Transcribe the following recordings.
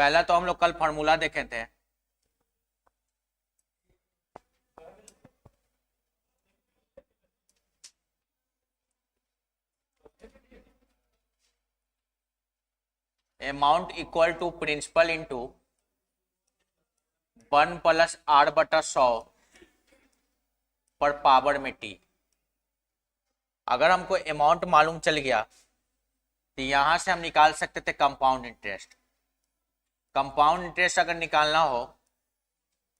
पहला तो हम लोग कल फॉर्मूला देखे थे। Amount equal to principal into 1 + r/100 पर पावर में t। अगर हमको अमाउंट मालूम चल गया तो यहां से हम निकाल सकते थे कंपाउंड इंटरेस्ट। कंपाउंड इंटरेस्ट अगर निकालना हो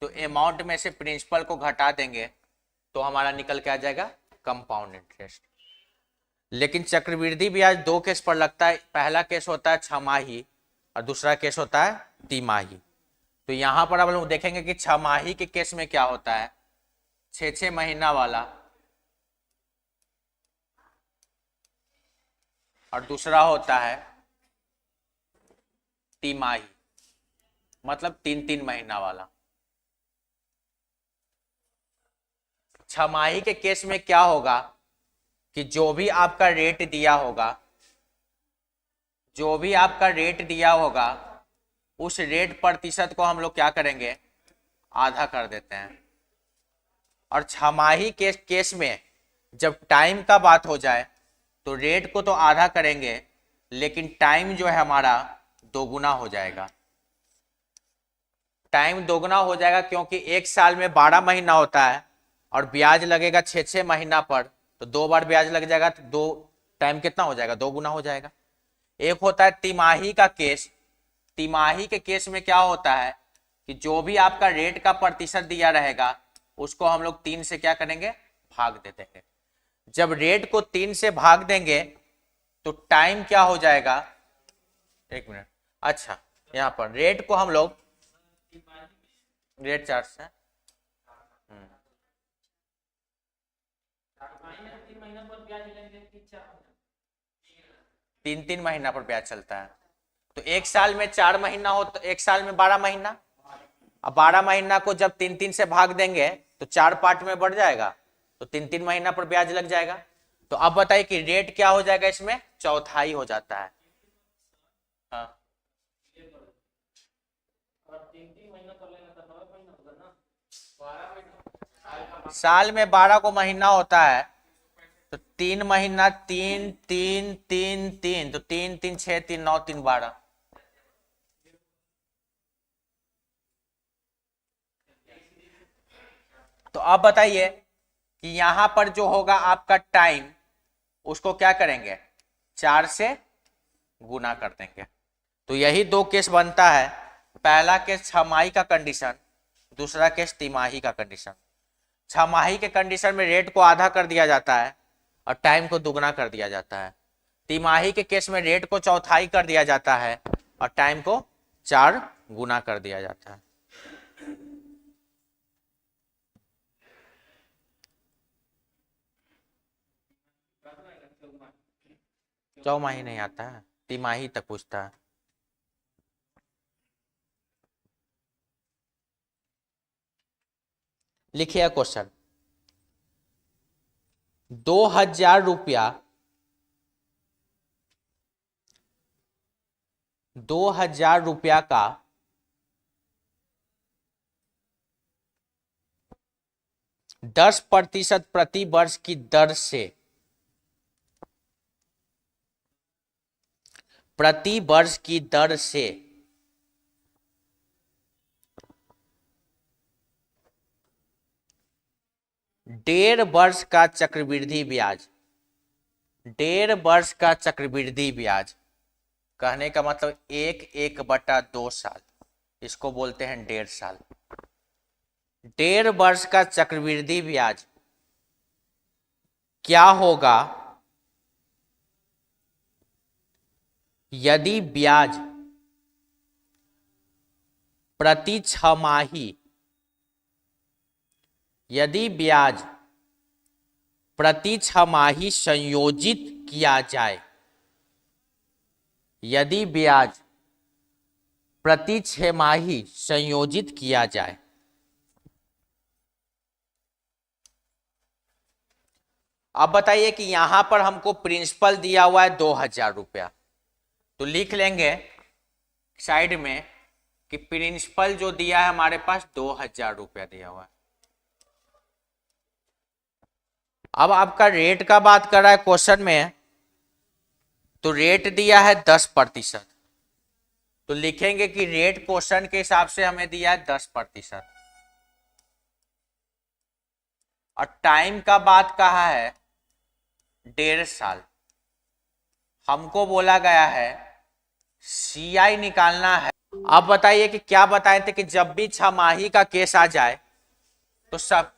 तो अमाउंट में से प्रिंसिपल को घटा देंगे तो हमारा निकल के आ जाएगा कंपाउंड इंटरेस्ट। लेकिन चक्रवृद्धि ब्याज दो केस पर लगता है। पहला केस होता है छमाही और दूसरा केस होता है तिमाही। तो यहां पर अब लोग देखेंगे कि छमाही के केस में क्या होता है, 6 महीना वाला, और दूसरा होता है तिमाही, मतलब 3 महीना वाला। छमाही के केस में क्या होगा कि जो भी आपका रेट दिया होगा उस रेट प्रतिशत को हम लोग क्या करेंगे, आधा कर देते हैं। और छमाही के केस में जब टाइम का बात हो जाए तो रेट को तो आधा करेंगे, लेकिन टाइम जो है हमारा दोगुना हो जाएगा। टाइम दोगुना हो जाएगा क्योंकि एक साल में 12 महीना होता है और ब्याज लगेगा 6 महीना पर, तो 2 बार ब्याज लग जाएगा तो दो टाइम कितना हो जाएगा, दोगुना हो जाएगा। एक होता है तिमाही का केस। तिमाही के केस में क्या होता है कि जो भी आपका रेट का प्रतिशत दिया रहेगा उसको हम लोग 3 से क्या करेंगे, भाग दे देंगे। जब रेट को 3 से भाग देंगे तो टाइम क्या हो जाएगा, 1 मिनट, अच्छा यहाँ पर रेट को हम लोग रेट चार्ट से 3 महीना पर ब्याज चलता है। तो एक साल में 4 महीना हो तो एक साल में 12 महीना। अब 12 महीना को जब 3 से भाग देंगे तो 4 पार्ट में बढ़ जाएगा, तो 3 महीना पर ब्याज लग जाएगा। तो अब बताइए कि रेट क्या हो जाएगा, इसमें चौथाई हो जाता है। हाँ, साल में 12 को महीना होता है तो 3 महीना 3 3 3 3, तो 3 3 6 3 9 3 12। तो अब बताइए कि यहां पर जो होगा आपका टाइम, उसको क्या करेंगे, 4 से गुना कर देंगे। तो यही दो केस बनता है। पहला केस छमाही का कंडीशन, दूसरा केस तिमाही का कंडीशन। छमाही के कंडीशन में रेट को आधा कर दिया जाता है और टाइम को दुगना कर दिया जाता है। तिमाही के केस में रेट को चौथाई कर दिया जाता है और टाइम को 4 गुना कर दिया जाता है। चौमाही नहीं आता है, तिमाही तक पूछता है। लिखिए क्वेश्चन, 2000 रुपया 2000 रुपया का 10% प्रति वर्ष की दर से प्रति वर्ष की दर से 1.5 वर्ष का चक्रवृद्धि ब्याज, 1.5 वर्ष का चक्रवृद्धि ब्याज, कहने का मतलब 1/2 साल, इसको बोलते हैं 1.5 साल। 1.5 वर्ष का चक्रवृद्धि ब्याज क्या होगा यदि ब्याज प्रति छमाही, यदि ब्याज प्रति छमाही संयोजित किया जाए, यदि ब्याज प्रति छमाही संयोजित किया जाए। अब बताइए कि यहां पर हमको प्रिंसिपल दिया हुआ है 2000 रुपया, तो लिख लेंगे साइड में कि प्रिंसिपल जो दिया है हमारे पास 2000 रुपया दिया हुआ है। अब आपका रेट का बात कर रहा है क्वेश्चन में, तो रेट दिया है 10%, तो लिखेंगे कि रेट क्वेश्चन के हिसाब से हमें दिया है 10%। और टाइम का बात कहा है 1.5 साल। हमको बोला गया है CI निकालना है। अब बताइए कि क्या बताए थे कि जब भी छमाही का केस आ जाए तो सब,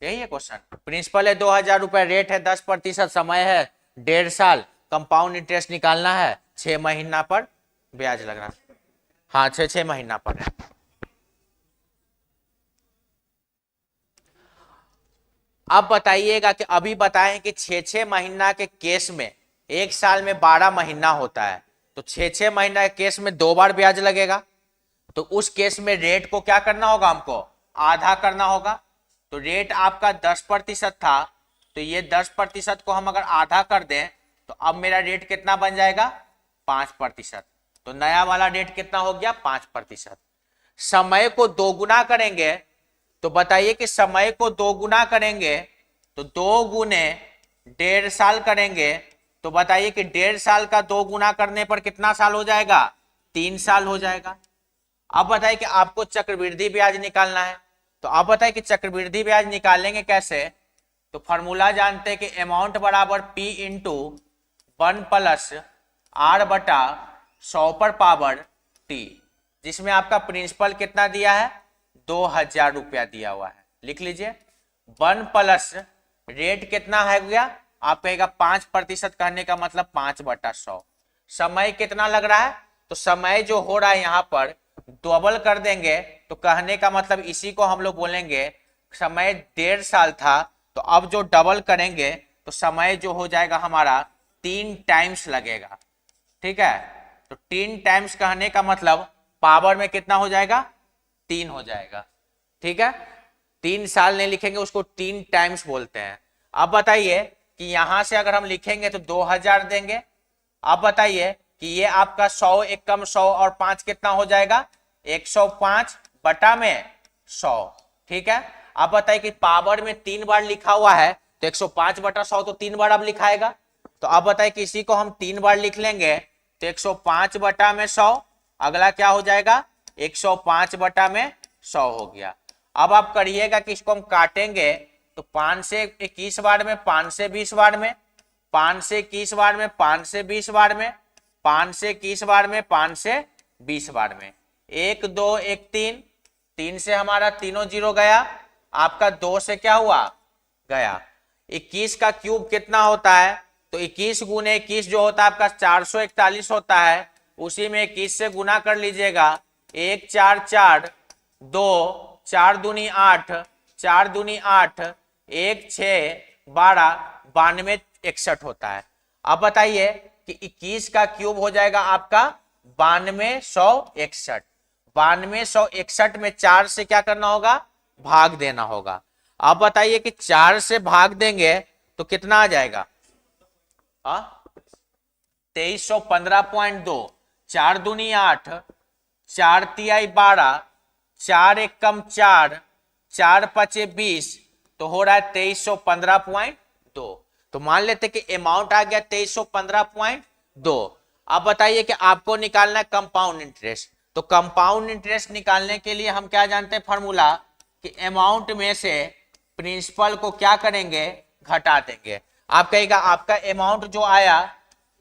यही है क्वेश्चन। प्रिंसिपल है 2000 रुपए, रेट है 10%, समय है 1.5 साल, कंपाउंड इंटरेस्ट निकालना है 6 महीना पर ब्याज लग रहा है। हाँ 6 महीना पर है। अब बताइएगा कि अभी बताएं कि 6 महीना के केस में 1 साल में 12 महीना होता है, तो 6 महीना के केस में 2 बार ब्याज लगेगा। तो उस केस में रेट को क्या करना होगा, हमको आधा करना होगा। तो रेट आपका 10% था, तो ये 10% को हम अगर आधा कर दें तो अब मेरा रेट कितना बन जाएगा 5%। तो नया वाला रेट कितना हो गया 5%। समय को दोगुना करेंगे तो बताइए कि समय को दोगुना करेंगे तो 2 गुने 1.5 साल करेंगे, तो बताइए कि 1.5 साल का 2 गुना करने पर कितना साल हो जाएगा 3 साल हो जाएगा। अब बताइए कि आपको चक्रवृद्धि ब्याज निकालना है, तो आप बताइए कि चक्रवृद्धि ब्याज निकालेंगे कैसे। तो फॉर्मूला जानते हैं कि अमाउंट बराबर P इंटू 1 प्लस R बटा 100 पर पावर T, जिसमें आपका प्रिंसिपल कितना दिया है 2000 रुपया दिया हुआ है। लिख लीजिए 1 प्लस रेट कितना है गया, आप कहेगा 5%, कहने का मतलब 5/100। समय कितना लग रहा है, तो समय जो हो रहा है यहाँ पर डबल कर देंगे, तो कहने का मतलब इसी को हम लोग बोलेंगे समय 1.5 साल था, तो अब जो डबल करेंगे तो समय जो हो जाएगा हमारा 3 टाइम्स लगेगा। ठीक है, तो 3 टाइम्स कहने का मतलब पावर में कितना हो जाएगा 3 हो जाएगा। ठीक है, 3 साल नहीं लिखेंगे, उसको 3 टाइम्स बोलते हैं। अब बताइए कि यहां से अगर हम लिखेंगे तो 2000 देंगे। अब बताइए कि ये आपका 100 एक कम 100 और 5 कितना हो जाएगा 105 बटा में 100। ठीक है, अब बताइए कि पावर में 3 बार लिखा हुआ है, तो 105 बटा 100 तो 3 बार अब लिखाएगा। तो अब बताइए कि इसी को हम 3 बार लिख लेंगे, तो 105 बटा में 100, अगला क्या हो जाएगा 105 बटा में 100 हो गया। अब आप करिएगा कि इसको हम काटेंगे, तो 5 से 21 बार में, 5 से 20 बार में, 5 से 21 बार में, 5 से 20 बार में, 5 से 21 बार में, 5 से 20 बार में, 1 2 1 3, 3 से हमारा तीनों जीरो गया, आपका 2 से क्या हुआ गया। 21 का क्यूब कितना होता है, तो 21 गुने 21 जो होता है आपका 441 होता है, उसी में 21 से गुना कर लीजिएगा। 1 4 4 2 4 दूनी 8, 4 दूनी 8, 1 6 12 92 61 होता है। अब बताइए कि 21 का क्यूब हो जाएगा आपका 9261। 9261 में 4 से क्या करना होगा भाग देना होगा। अब बताइए कि 4 से भाग देंगे तो कितना आ जाएगा 2315.2, 4 दूनी 8, 4 तिहाई 12, 4 एक कम 4, 4 पचे 20, तो हो रहा है 2315.2। तो मान लेते कि अमाउंट आ गया 2315.2। अब बताइए कि आपको निकालना है कंपाउंड इंटरेस्ट। तो कंपाउंड इंटरेस्ट निकालने के लिए हम क्या जानते हैं फॉर्मूला, कि अमाउंट में से प्रिंसिपल को क्या करेंगे घटा देंगे। आप कहेगा आपका अमाउंट जो आया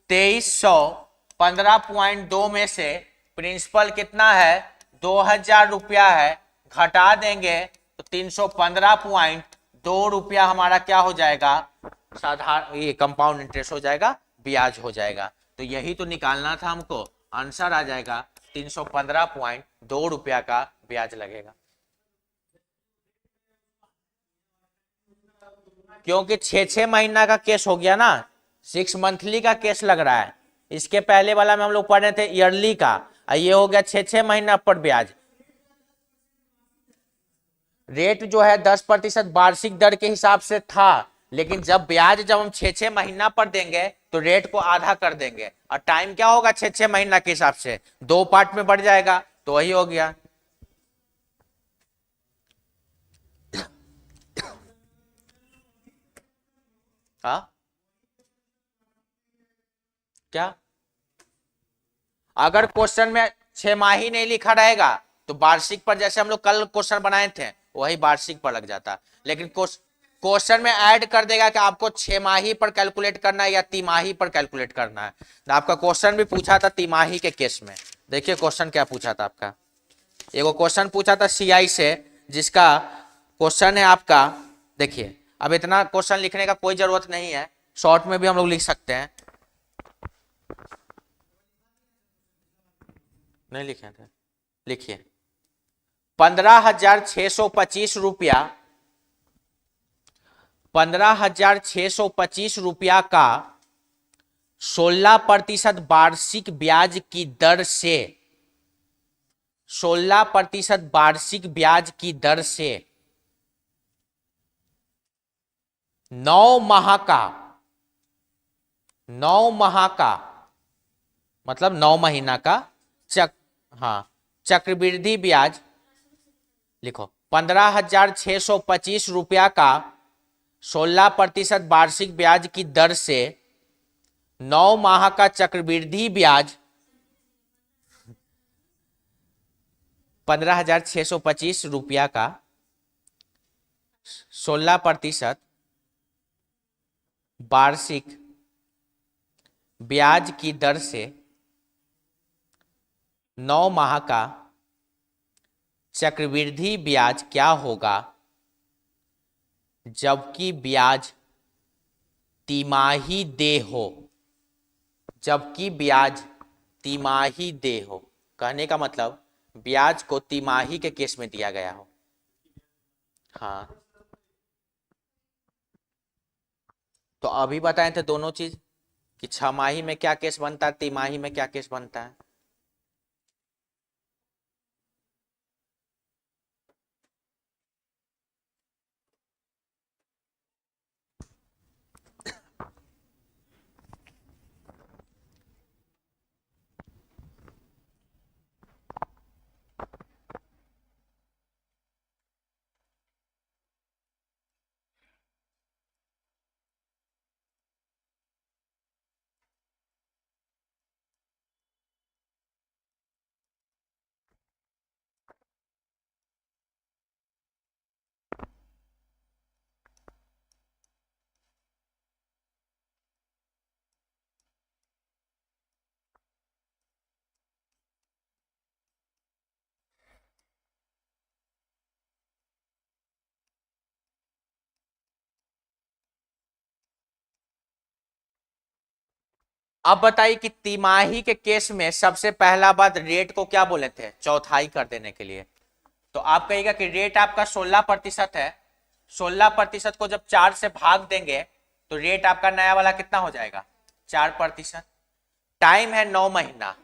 2315.2 में से प्रिंसिपल कितना है 2000 रुपया है, घटा देंगे तो 315.2 रुपया हमारा क्या हो जाएगा साधारण ये कंपाउंड इंटरेस्ट हो जाएगा, ब्याज हो जाएगा। तो यही तो निकालना था हमको, आंसर आ जाएगा 315.2 रुपया का ब्याज लगेगा। क्योंकि 6 महीना का केस हो गया ना, 6 मंथली का केस लग रहा है। इसके पहले वाला में हम लोग पढ़ रहे थे ईयरली का, ये हो गया 6 महीना पर ब्याज। रेट जो है 10% वार्षिक दर के हिसाब से था, लेकिन जब ब्याज जब हम 6 महीना पर देंगे तो रेट को आधा कर देंगे, और टाइम क्या होगा 6 महीना के हिसाब से 2 पार्ट में बढ़ जाएगा, तो वही हो गया। हाँ क्या, अगर क्वेश्चन में छमाही नहीं लिखा रहेगा तो वार्षिक पर, जैसे हम लोग कल क्वेश्चन बनाए थे वही वार्षिक पर लग जाता, लेकिन क्वेश्चन में ऐड कर देगा कि आपको छमाही पर कैलकुलेट करना है या तिमाही पर कैलकुलेट करना है। तो आपका क्वेश्चन भी पूछा था तिमाही के केस में। देखिए क्वेश्चन क्या पूछा था आपका, एगो क्वेश्चन पूछा था सीआई से, जिसका क्वेश्चन है आपका, देखिए अब इतना क्वेश्चन लिखने का कोई जरूरत नहीं है, शॉर्ट में भी हम लोग लिख सकते हैं। नहीं लिखे थे, लिखिए 15,625 रुपया, 15,625 रुपया का 16% वार्षिक ब्याज की दर से, 16% वार्षिक ब्याज की दर से 9 माह का, 9 माह का मतलब 9 महीना का चक्रवृद्धि ब्याज, लिखो 15,625 रुपया का 16% वार्षिक ब्याज की दर से 9 माह का चक्रवृद्धि ब्याज 15,625 रुपया का 16% वार्षिक ब्याज की दर से 9 माह का चक्रवृद्धि ब्याज क्या होगा जबकि ब्याज तिमाही देय हो, जबकि ब्याज तिमाही देय हो। कहने का मतलब ब्याज को तिमाही के केस में दिया गया हो। हाँ तो अभी बताए थे दोनों चीज कि छमाही में क्या केस बनता है, तिमाही में क्या केस बनता है। अब बताइए कि तिमाही के केस में सबसे पहला बात रेट को क्या बोले थे, चौथाई कर देने के लिए। तो आप कहिएगा कि रेट आपका 16% है, 16% को जब 4 से भाग देंगे तो रेट आपका नया वाला कितना हो जाएगा, 4%। टाइम है 9 महीना,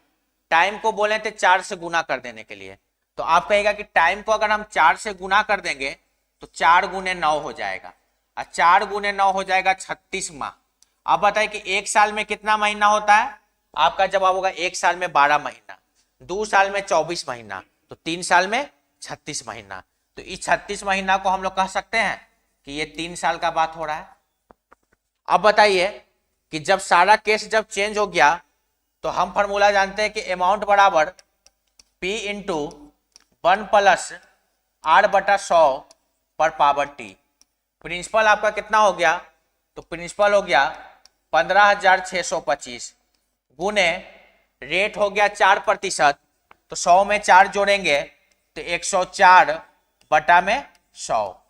टाइम को बोले थे 4 से गुना कर देने के लिए। तो आप कहेगा कि टाइम को अगर हम 4 से गुना कर देंगे तो 4 गुने 9 हो जाएगा, और 4 गुने 9 हो जाएगा 36 माह। अब बताइए कि एक साल में कितना महीना होता है, आपका जवाब होगा एक साल में 12 महीना, 2 साल में 24 महीना, तो 3 साल में 36 महीना। तो इस 36 महीना को हम लोग कह सकते हैं कि ये 3 साल का बात हो रहा है। अब बताइए कि जब सारा केस जब चेंज हो गया तो हम फॉर्मूला जानते हैं कि अमाउंट बराबर P इंटू 1 प्लस R/100 पर पावर T। प्रिंसिपल आपका कितना हो गया, तो प्रिंसिपल हो गया 15,625 गुने रेट हो गया 4%, तो 100 में 4 जोड़ेंगे तो 104/100।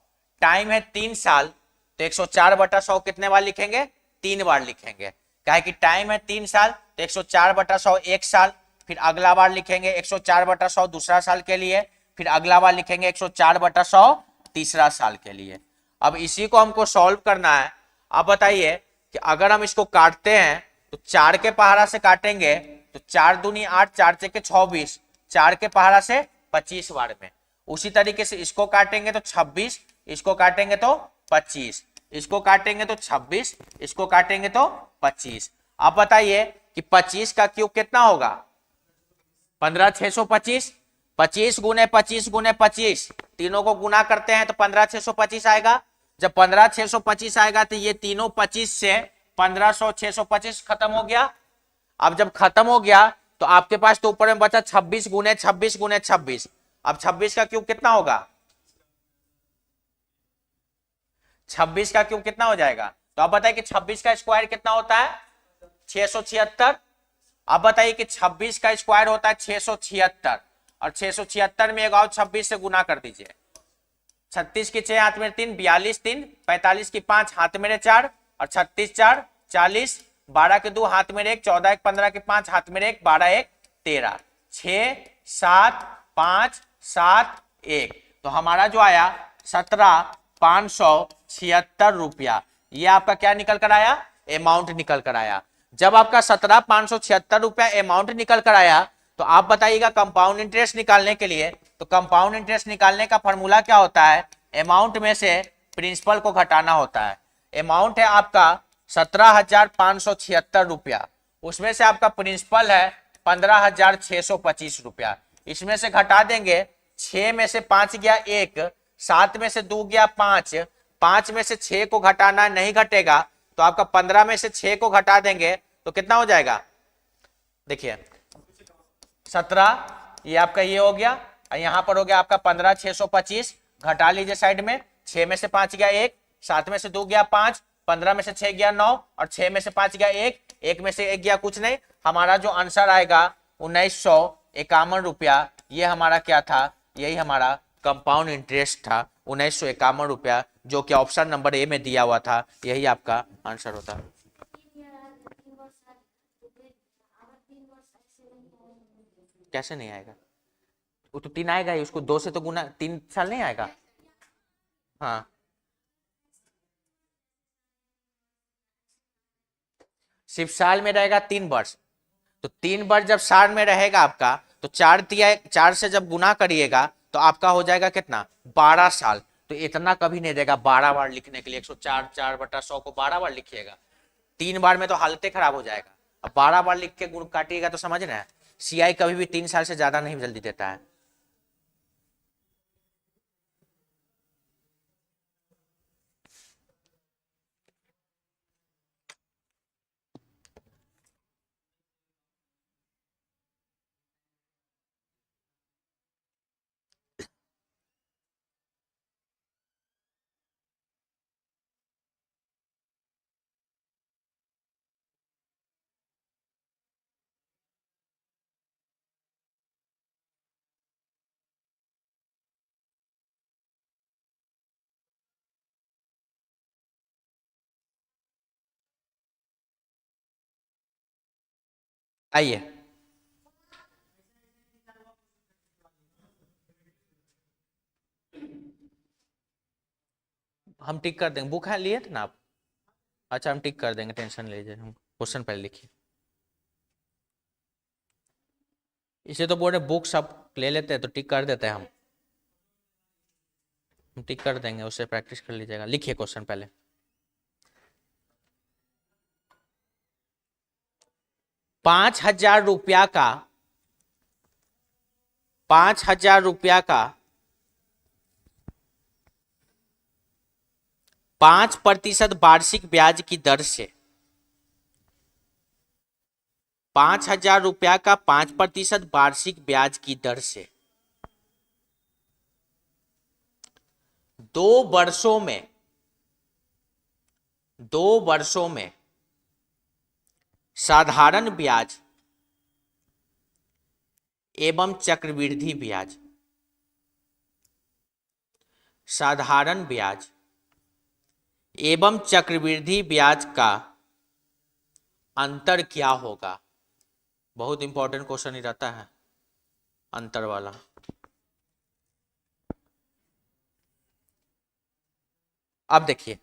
टाइम है 3 साल, तो 104/100 कितने बार लिखेंगे, 3 बार लिखेंगे। क्या है कि टाइम है 3 साल तो 104/100 एक साल, फिर अगला बार लिखेंगे 104/100 दूसरा साल के लिए, फिर अगला बार लिखेंगे 104/100 तीसरा साल के लिए। अब इसी को हमको सॉल्व करना है। अब बताइए कि अगर हम इसको काटते हैं तो 4 के पहाड़ा से काटेंगे तो 4 दूनी 8, 4 चौके 26, 4 के पहाड़ा से 25 बार में। उसी तरीके से इसको काटेंगे तो 26, इसको काटेंगे तो 25, इसको काटेंगे तो 26, इसको काटेंगे तो 25। अब बताइए कि 25 का क्यूब कितना होगा, 15,625, 25 गुने 25 गुने 25, तीनों को गुना करते हैं तो 15,625 आएगा। जब 15,625 आएगा तो ये तीनों 25 से 15,625 खत्म हो गया। अब जब खत्म हो गया तो आपके पास तो ऊपर में बचा 26 गुने 26 गुने 26। अब 26 का क्यूब कितना होगा? 26 का क्यूब कितना हो जाएगा? तो आप बताइए कि 26 का स्क्वायर कितना होता है? 676। अब बताइए कि 26 का स्क्वायर होता है 676, और 676 में एक और 26 से गुना कर दीजिए। 36 की 6 हाथ में 3, 42 3, 45 की 5 हाथ में 4, और 36 4 40, 12 के 2 हाथ में 1, 14 1 15 के 5 हाथ में 1, 12 1 13, 6 7 5 7 1। तो हमारा जो आया 17,576 रुपया, ये आपका क्या निकल कर आया? अमाउंट निकल कर आया। जब आपका 17,576 रुपया अमाउंट निकल कर आया तो आप बताइएगा कंपाउंड इंटरेस्ट निकालने के लिए, तो कंपाउंड इंटरेस्ट निकालने का फॉर्मूला क्या होता है? अमाउंट में से प्रिंसिपल को घटाना होता है। अमाउंट है आपका 17,576 रुपया, उसमें से आपका प्रिंसिपल है 15,625 रुपया। इसमें से घटा देंगे, 6 में से 5 गया 1, 7 में से 2 गया 5, 5 में से 6 को घटाना नहीं घटेगा, तो आपका 15 में से 6 को घटा देंगे तो कितना हो जाएगा? देखिए 17, ये आपका ये हो गया, और यहां पर हो गया आपका 15,625। घटा लीजिए साइड में, 6 में से 5 गया 1, 7 में से 2 गया 5, 15 में से 6 गया 9, और 6 में से 5 गया 1, 1 में से 1 गया कुछ नहीं। हमारा जो आंसर आएगा 1951 रुपया, ये हमारा क्या था? यही हमारा कंपाउंड इंटरेस्ट था, 1951 रुपया, जो कि ऑप्शन नंबर ए में दिया हुआ था। यही आपका आंसर होता। कैसे नहीं आएगा? वो तो 3 आएगा ही, उसको 2 से तो गुना 3 साल नहीं आएगा। हाँ, सिर्फ साल में रहेगा 3 वर्ष। तो 3 वर्ष जब साल में रहेगा आपका, तो 4 से जब गुना करिएगा तो आपका हो जाएगा कितना? 12 साल। तो इतना कभी नहीं देगा 12 बार लिखने के लिए। 104 4/100 को 12 बार लिखिएगा, 3 बार में तो हालत खराब हो जाएगा। अब 12 बार लिख के गुण काटिएगा तो समझ रहे हैं, सीआई कभी भी 3 साल से ज्यादा नहीं जल्दी देता है। आइए, हम टिक कर देंगे। बुक है लिए थे ना आप? अच्छा, हम टिक कर देंगे, टेंशन लीजिए। हम क्वेश्चन पहले लिखिए। इसे तो बोल रहे बुक सब ले लेते हैं तो टिक कर देते हैं हम टिक कर देंगे, उससे प्रैक्टिस कर लीजिएगा। लिखिए क्वेश्चन पहले। 5,000 रुपया का 5,000 रुपया का 5% वार्षिक ब्याज की दर से 5,000 रुपया का 5% वार्षिक ब्याज की दर से 2 वर्षों में 2 वर्षों में साधारण ब्याज एवं चक्रवृद्धि ब्याज साधारण ब्याज एवं चक्रवृद्धि ब्याज का अंतर क्या होगा? बहुत इंपॉर्टेंट क्वेश्चन ही रहता है अंतर वाला। अब देखिए,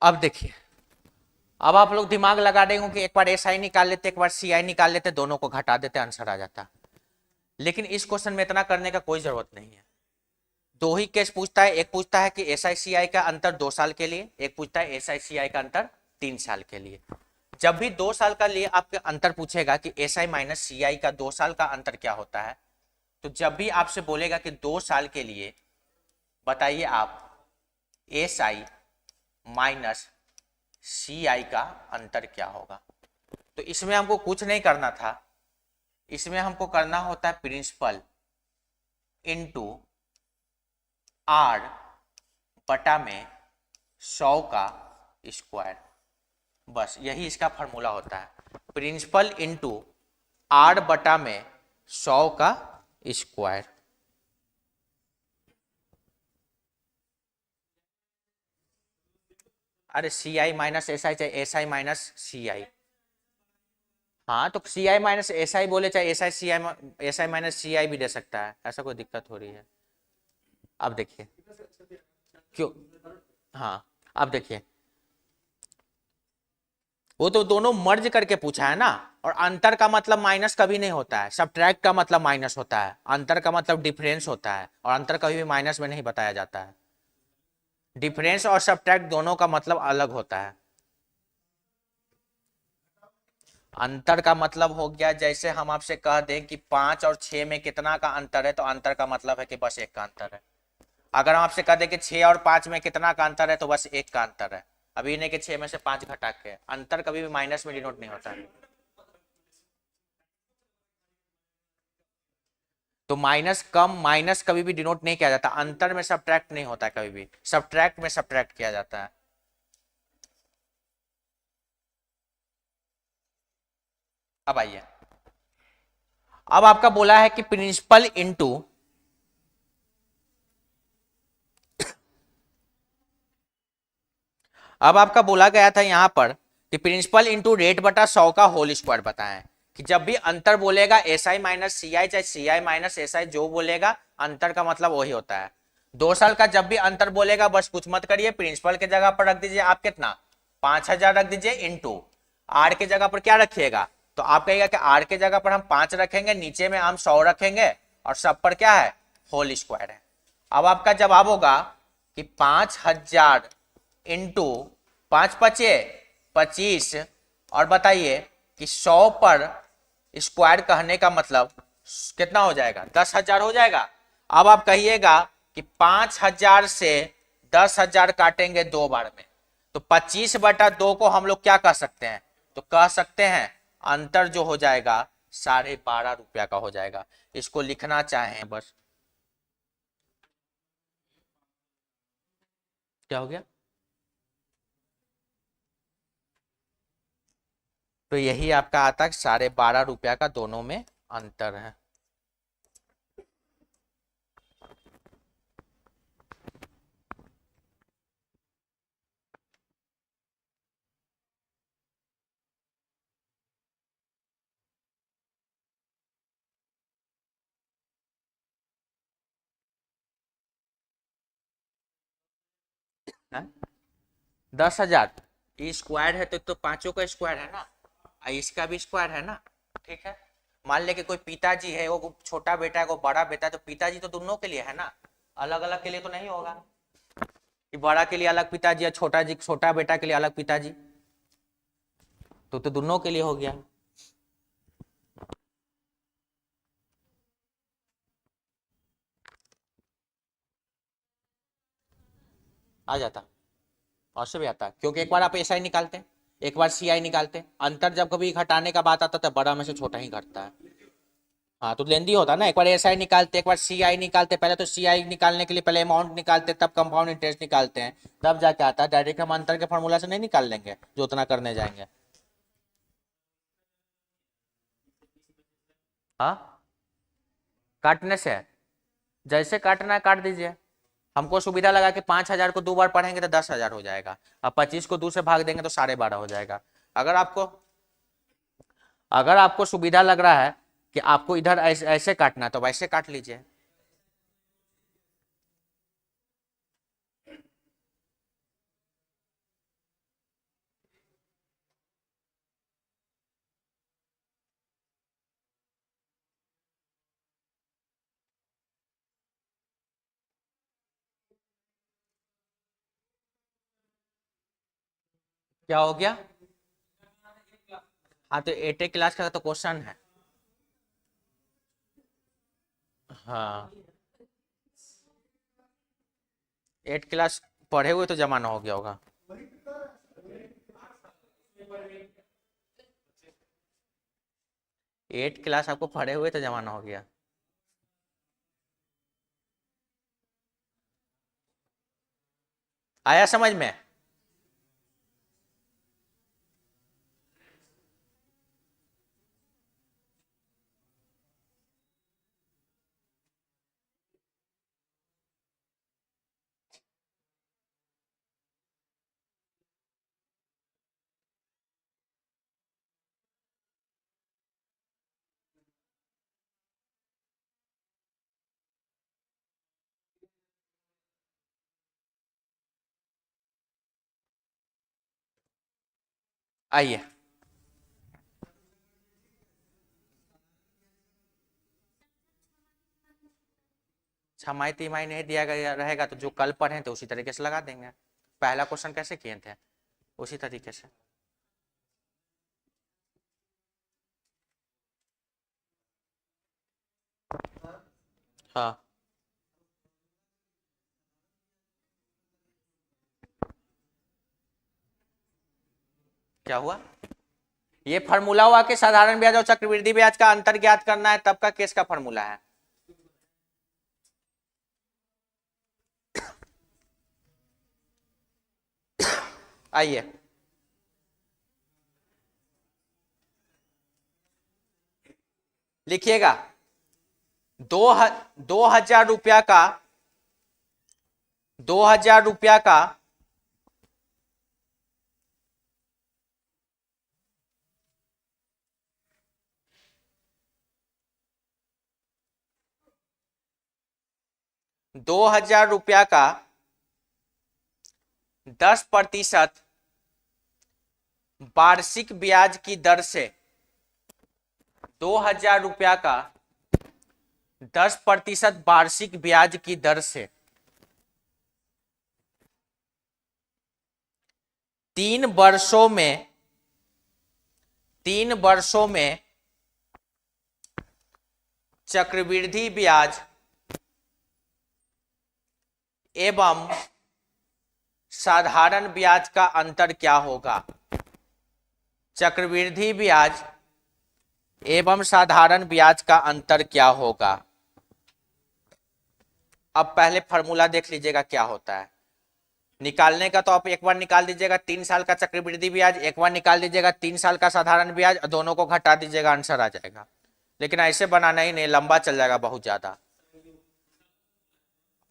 अब देखिए, अब आप लोग दिमाग लगा रहे हो कि एक बार एस आई निकाल लेते, एक बार सी आई निकाल लेते, दोनों को घटा देते, आंसर आ जाता। लेकिन इस क्वेश्चन में इतना करने का कोई जरूरत नहीं है। दो ही केस पूछता है, एक पूछता है कि एस आई सी आई का अंतर 2 साल के लिए, एक पूछता है एस आई सी आई का अंतर 3 साल के लिए। जब भी 2 साल का लिए आपके अंतर पूछेगा कि एस आई माइनस सी आई का 2 साल का अंतर क्या होता है, तो जब भी आपसे बोलेगा कि 2 साल के लिए बताइए आप एस आई माइनस सी आई का अंतर क्या होगा, तो इसमें हमको कुछ नहीं करना था, इसमें हमको करना होता है प्रिंसिपल इनटू आर बटा में 100 का स्क्वायर, बस यही इसका फॉर्मूला होता है, प्रिंसिपल इनटू आर बटा में 100 का स्क्वायर। अरे सी आई माइनस एस आई, चाहे एस आई माइनस सी आई, हाँ तो सी आई माइनस एस आई बोले, चाहे S I C I, S I minus C I भी दे सकता है, ऐसा कोई दिक्कत हो रही है। अब देखिए क्यों, हाँ अब देखिए, वो तो दोनों मर्ज करके पूछा है ना, और अंतर का मतलब माइनस कभी नहीं होता है, सब्ट्रैक्ट का मतलब माइनस होता है, अंतर का मतलब डिफरेंस होता है, और अंतर कभी भी माइनस में नहीं बताया जाता है। डिफरेंस और सब्ट्रैक्ट दोनों का मतलब अलग होता है। अंतर का मतलब हो गया, जैसे हम आपसे कह दें कि 5 और 6 में कितना का अंतर है, तो अंतर का मतलब है कि बस एक का अंतर है। अगर हम आपसे कह दें कि 6 और 5 में कितना का अंतर है, तो बस एक का अंतर है। अभी नहीं कि 6 में से 5 घटा के, अंतर कभी भी माइनस में डिनोट नहीं होता है। तो माइनस कम, माइनस कभी भी डिनोट नहीं किया जाता, अंतर में सब्ट्रैक्ट नहीं होता है कभी भी, सब्ट्रैक्ट में सब्ट्रैक्ट किया जाता है। अब आइए, अब आपका बोला है कि प्रिंसिपल इनटू, अब आपका बोला गया था यहां पर कि प्रिंसिपल इंटू रेट बटा 100 का होल स्क्वायर बताएं, कि जब भी अंतर बोलेगा एस आई माइनस सी आई, चाहे सी आई माइनस एस आई, जो बोलेगा अंतर का मतलब वही होता है। 2 साल का जब भी अंतर बोलेगा बस कुछ मत करिए, प्रिंसिपल के जगह पर रख दीजिए आप कितना, 5000 रख दीजिए, इंटू आर के जगह पर क्या रखिएगा, तो आप कहिएगा कि आर के जगह पर हम 5 रखेंगे, नीचे में हम 100 रखेंगे, और सब पर क्या है, होल स्क्वायर है। अब आपका जवाब होगा कि 5000 इंटू 5×5 = 25, और बताइए कि 100 पर स्क्वायर कहने का मतलब कितना हो जाएगा, 10,000 हो जाएगा। अब आप कहिएगा कि 5,000 से 10,000 काटेंगे 2 बार में, तो 25/2 को हम लोग क्या कह सकते हैं, तो कह सकते हैं अंतर जो हो जाएगा 12.5 रुपया का हो जाएगा। इसको लिखना चाहें बस, क्या हो गया, तो यही आपका आता है 12.5 रुपया का, दोनों में अंतर है। है? 10,000 स्क्वायर है, तो पांचों का स्क्वायर है ना, इसका भी स्क्वायर है ना, ठीक है। मान ले कि कोई पिताजी है, वो छोटा बेटा है, वो बड़ा बेटा है, तो पिताजी तो दोनों के लिए है ना, अलग अलग के लिए तो नहीं होगा कि बड़ा के लिए अलग पिताजी या छोटा जी, छोटा बेटा के लिए अलग पिताजी, तो दोनों के लिए हो गया। आ जाता, और से भी आता, क्योंकि एक बार आप एस आई निकालते हैं, एक बार सी आई निकालते हैं, अंतर जब कभी घटाने का बात आता है तो बड़ा में से छोटा ही घटता है। हाँ तो लेंदी होता ना, एक बार एस आई निकालते, एक बार सी आई निकालते, पहले तो सी आई निकालने के लिए पहले अमाउंट निकालते, तब कंपाउंड इंटरेस्ट निकालते हैं, तब जाके आता है। डायरेक्ट हम अंतर के फॉर्मूला से नहीं निकाल लेंगे जो उतना करने जाएंगे। हाँ काटने से, जैसे काटना है काट दीजिए, हमको सुविधा लगा कि 5,000 को 2 बार पढ़ेंगे तो 10,000 हो जाएगा, अब 25 को 2 से भाग देंगे तो 12.5 हो जाएगा। अगर आपको, अगर आपको सुविधा लग रहा है कि आपको इधर ऐसे काटना है तो वैसे काट लीजिए। क्या हो गया? हाँ तो 8 क्लास का तो क्वेश्चन है। हाँ 8 क्लास पढ़े हुए तो जमाना हो गया होगा। 8 क्लास आपको पढ़े हुए तो जमाना हो गया। आया समझ में? आइए छमाही तिमाही नहीं दिया गया रहेगा तो जो कल पढ़े थे उसी तरीके से लगा देंगे। पहला क्वेश्चन कैसे किए थे उसी तरीके से। हाँ क्या हुआ? ये फार्मूला हुआ कि साधारण ब्याज और चक्रवृद्धि ब्याज का अंतर ज्ञात करना है, तब का केस का फार्मूला है। आइए लिखिएगा। 2000 रुपया का 2000 रुपया का 2000 रुपया का 10% वार्षिक ब्याज की दर से 2000 रुपया का 10% वार्षिक ब्याज की दर से 3 वर्षों में चक्रवृद्धि ब्याज एवं साधारण ब्याज का अंतर क्या होगा। चक्रवृद्धि ब्याज एवं साधारण ब्याज का अंतर क्या होगा। अब पहले फॉर्मूला देख लीजिएगा क्या होता है। निकालने का तो आप एक बार निकाल दीजिएगा 3 साल का चक्रवृद्धि ब्याज, एक बार निकाल दीजिएगा 3 साल का साधारण ब्याज, दोनों को घटा दीजिएगा, आंसर आ जाएगा। लेकिन ऐसे बनाना ही नहीं, लंबा चल जाएगा बहुत ज्यादा।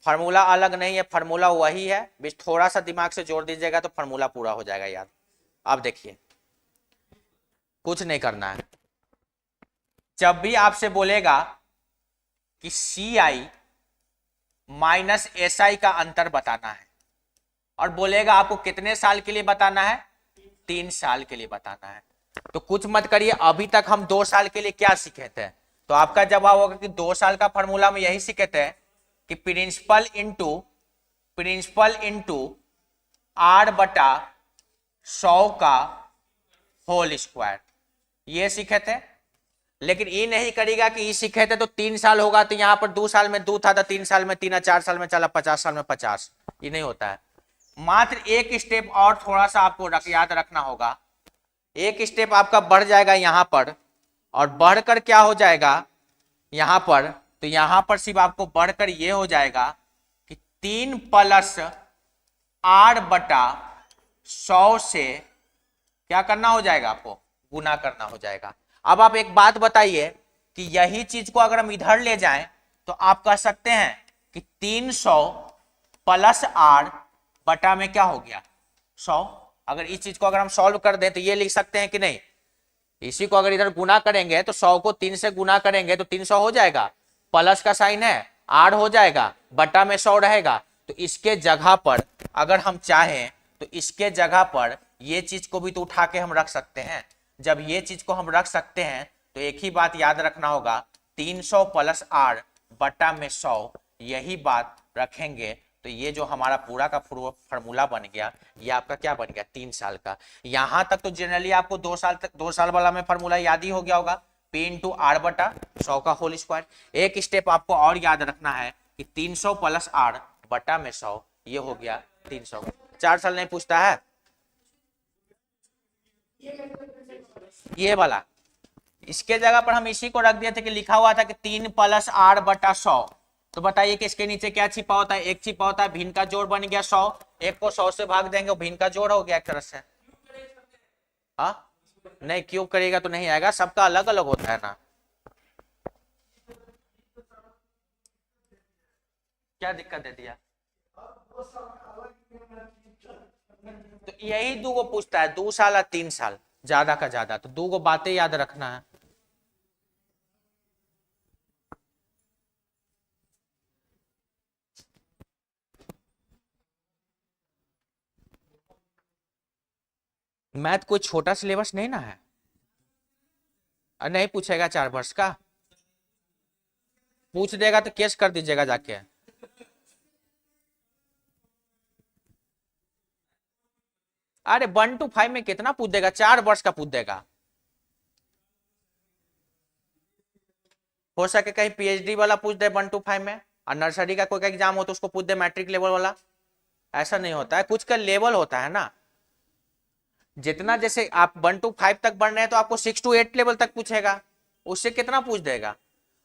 फार्मूला अलग नहीं है, फार्मूला वही है, बस थोड़ा सा दिमाग से जोड़ दीजिएगा तो फार्मूला पूरा हो जाएगा याद। अब देखिए कुछ नहीं करना है। जब भी आपसे बोलेगा कि CI माइनस SI का अंतर बताना है और बोलेगा आपको कितने साल के लिए बताना है, 3 साल के लिए बताना है, तो कुछ मत करिए। अभी तक हम 2 साल के लिए क्या सीखे थे, तो आपका जवाब होगा कि 2 साल का फॉर्मूला में यही सीखे थे कि प्रिंसिपल इंटू R/100 का होल स्क्वायर, ये सीखे थे। लेकिन ये नहीं करेगा कि ये सीखे थे तो 3 साल होगा तो यहाँ पर 2 साल में 2 था तो 3 साल में 3, 4 साल में चला, 50 साल में 50, ये नहीं होता है। मात्र एक स्टेप और थोड़ा सा आपको याद रखना होगा। एक स्टेप आपका बढ़ जाएगा यहाँ पर, और बढ़कर क्या हो जाएगा यहाँ पर, तो यहाँ पर सिर्फ आपको बढ़कर ये हो जाएगा कि 3 + R/100 से क्या करना हो जाएगा, आपको गुना करना हो जाएगा। अब आप एक बात बताइए कि यही चीज को अगर हम इधर ले जाएं तो आप कह सकते हैं कि 300 + R में क्या हो गया 100। अगर इस चीज को अगर हम सॉल्व कर दें तो ये लिख सकते हैं कि नहीं, इसी को अगर इधर गुना करेंगे तो 100 को 3 से गुना करेंगे तो 300 हो जाएगा, प्लस का साइन है, R हो जाएगा, बटा में 100 रहेगा। तो इसके जगह पर अगर हम चाहें तो इसके जगह पर ये चीज को भी तो उठा के हम रख सकते हैं। जब ये चीज को हम रख सकते हैं तो एक ही बात याद रखना होगा, 300 + R बटा में 100, यही बात रखेंगे तो ये जो हमारा पूरा का फॉर्मूला बन गया, ये आपका क्या बन गया 3 साल का। यहां तक तो जनरली आपको 2 साल तक 2 साल वाला में फॉर्मूला याद ही हो गया होगा, P इंटू आर बटा 100 का होल स्क्वायर। एक स्टेप आपको और याद रखना है कि 300 प्लस आर बटा में 100, ये हो गया 300। 4 साल नहीं पूछता है ये वाला, इसके जगह पर हम इसी को रख दिए थे कि लिखा हुआ था कि 3 प्लस आर बटा 100। तो बताइए कि इसके नीचे क्या छिपा होता है, एक छिपा होता है भिन्न का जोड़ बन गया 100, एक को 100 से भाग देंगे भिन्न का जोड़ हो गया एक तरह से। हाँ नहीं क्यूब करेगा तो नहीं आएगा, सबका अलग अलग होता है ना। क्या दिक्कत दे दिया, तो यही दो को पूछता है 2 साल या 3 साल, ज्यादा का ज्यादा, तो 2 बातें याद रखना है। मैथ कोई छोटा सिलेबस नहीं ना है, और नहीं पूछेगा 4 वर्ष का, पूछ देगा तो केस कर दीजिएगा जाके। अरे 1 to 5 में कितना पूछ देगा, 4 वर्ष का पूछ देगा। हो सके कहीं पीएचडी वाला पूछ दे 1 to 5 में, और नर्सरी का कोई का एग्जाम हो तो उसको पूछ दे मैट्रिक लेवल वाला। ऐसा नहीं होता है, कुछ का लेवल होता है ना। जितना जैसे आप 1 to 5 तक बढ़ रहे हैं तो आपको 6 to 8 लेवल तक पूछेगा, उससे कितना पूछ देगा।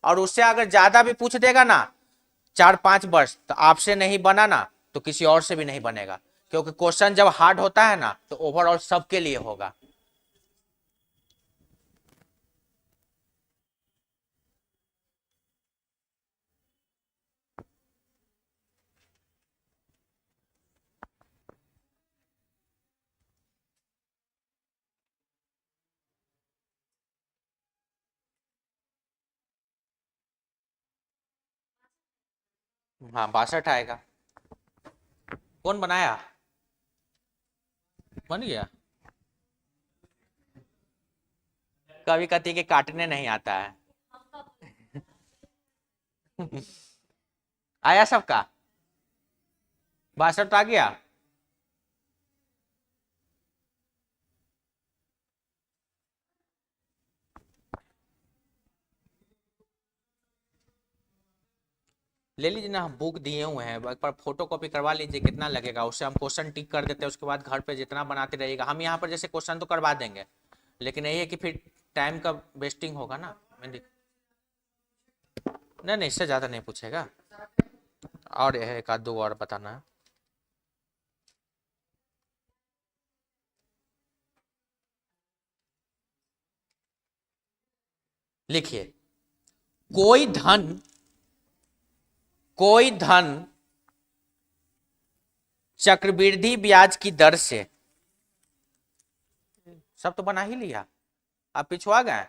और उससे अगर ज्यादा भी पूछ देगा ना 4-5 वर्ष, तो आपसे नहीं बना ना तो किसी और से भी नहीं बनेगा, क्योंकि क्वेश्चन जब हार्ड होता है ना तो ओवरऑल सबके लिए होगा। हाँ 62 आएगा। कौन बनाया, बन गया। कभी कहती कि काटने नहीं आता है आया सबका, 62 आ गया। ले लीजिए ना, हम बुक दिए हुए हैं, एक बार फोटो कॉपी करवा लीजिए, कितना लगेगा, उससे हम क्वेश्चन टिक कर देते हैं, उसके बाद घर पे जितना बनाते रहिएगा। हम यहाँ पर जैसे क्वेश्चन तो करवा देंगे, लेकिन यही है कि फिर टाइम का वेस्टिंग होगा ना। नहीं नहीं इससे ज्यादा नहीं पूछेगा, और यह एक आध दो और बताना है। लिखिए, कोई धन चक्रवृद्धि ब्याज की दर से, सब तो बना ही लिया, आप पिछुआ गए,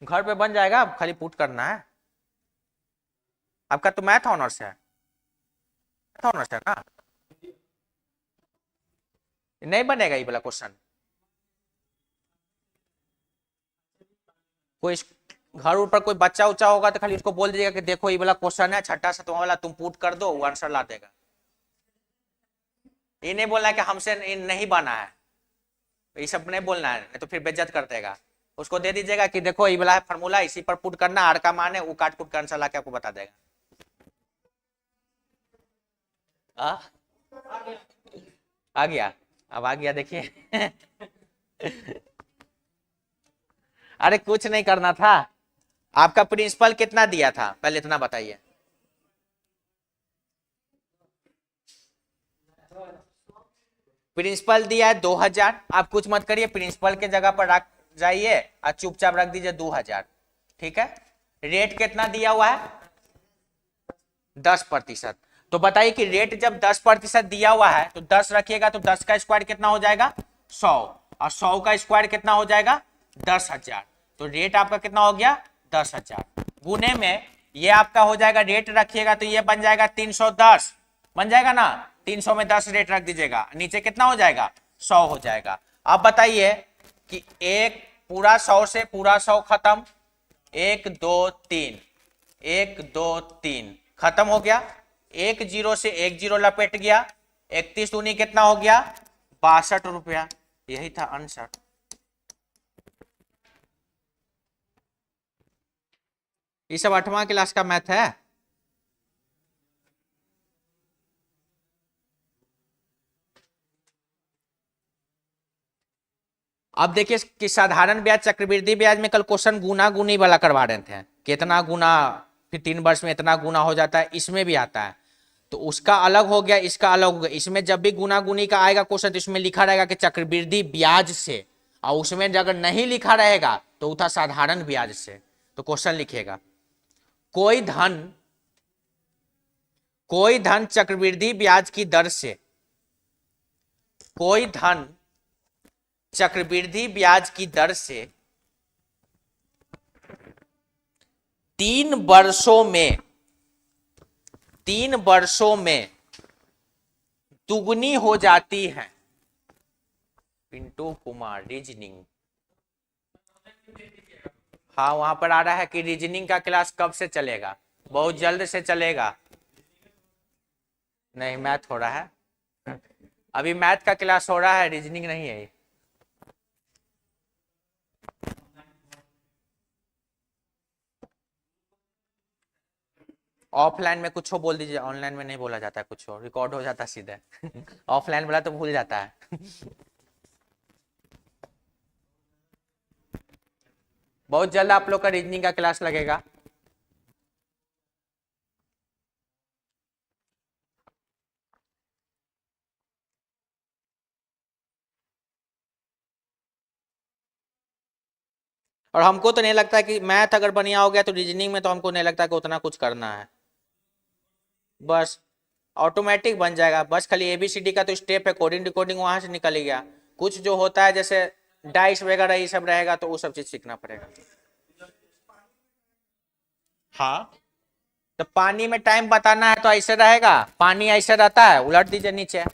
घर पे बन जाएगा, अब खाली पुट करना है। आपका तो मैथ ऑनर्स है, मैथ ऑनर्स है ना, नहीं बनेगा ये वाला क्वेश्चन। कोई घर ऊपर कोई बच्चा उच्चा होगा तो खाली उसको बोल दीजिएगा कि देखो ये वाला क्वेश्चन है 6ठा 7वां वाला, तुम पुट कर दो, वो आंसर ला देगा। ये नहीं बोलना है कि हमसे नहीं बना है, ये सब नहीं बोलना है, नहीं तो फिर बेइज्जत कर देगा। उसको दे दीजिएगा कि देखो ये वाला फॉर्मूला, इसी पर पुट करना, आर का मान है, वो काट कुट का आंसर ला के आपको बता देगा। आ गया, अब आ गया देखिए अरे कुछ नहीं करना था, आपका प्रिंसिपल कितना दिया था पहले इतना बताइए। प्रिंसिपल दिया है 2000, आप कुछ मत करिए, प्रिंसिपल के जगह पर रख जाइए और चुपचाप रख दीजिए 2000, ठीक है। रेट कितना दिया हुआ है 10%। तो बताइए कि रेट जब 10% दिया हुआ है तो 10 रखिएगा तो 10 का स्क्वायर कितना हो जाएगा 100, और 100 का स्क्वायर कितना हो जाएगा 10,000। तो रेट आपका कितना हो गया 10,000, गुने में ये आपका हो जाएगा, रेट रखिएगा तो ये बन जाएगा 310, बन जाएगा ना, 300 में 10 रेट रख दीजिएगा, नीचे कितना हो जाएगा 100 हो जाएगा। अब बताइए कि एक पूरा 100 से पूरा 100 खत्म, 1 2 3, 1 2 3 खत्म हो गया, एक जीरो से एक जीरो लपेट गया, 31 दूनी कितना हो गया 62 रुपया, यही था आंसर। ये सब 8वां क्लास का मैथ है। अब देखिए कि साधारण ब्याज चक्रवृद्धि ब्याज में कल क्वेश्चन गुना गुनी वाला करवा रहे थे, कितना गुना, फिर 3 वर्ष में इतना गुना हो जाता है, इसमें भी आता है। तो उसका अलग हो गया, इसका अलग हो गया। इसमें जब भी गुना गुनी का आएगा क्वेश्चन तो इसमें लिखा रहेगा कि चक्रवृद्धि ब्याज से, और उसमें अगर नहीं लिखा रहेगा तो था साधारण ब्याज से। तो क्वेश्चन लिखेगा कोई धन चक्रवृद्धि ब्याज की दर से, कोई धन चक्रवृद्धि ब्याज की दर से 3 वर्षों में दुगनी हो जाती है। पिंटू कुमार रीजनिंग, हाँ वहां पर आ रहा है कि रीजनिंग का क्लास कब से चलेगा, बहुत जल्द से चलेगा। नहीं मैथ हो रहा है, अभी मैथ का क्लास हो रहा है, रीजनिंग नहीं है। ऑफलाइन में कुछ हो बोल दीजिए, ऑनलाइन में नहीं बोला जाता है, कुछ हो रिकॉर्ड हो जाता है सीधे। ऑफलाइन बोला तो भूल जाता है। बहुत जल्द आप लोग का रीजनिंग का क्लास लगेगा। और हमको तो नहीं लगता कि मैथ अगर बढ़िया हो गया तो रीजनिंग में तो हमको नहीं लगता कि उतना कुछ करना है, बस ऑटोमेटिक बन जाएगा। बस खाली एबीसीडी का तो स्टेप है, कोडिंग डिकोडिंग वहां से निकल गया। कुछ जो होता है जैसे डाइस वगैरह ये सब रहेगा तो वो सब चीज सीखना पड़ेगा। हाँ तो पानी में टाइम बताना है तो ऐसे रहेगा, पानी ऐसे रहता है, उलट दीजिए नीचे।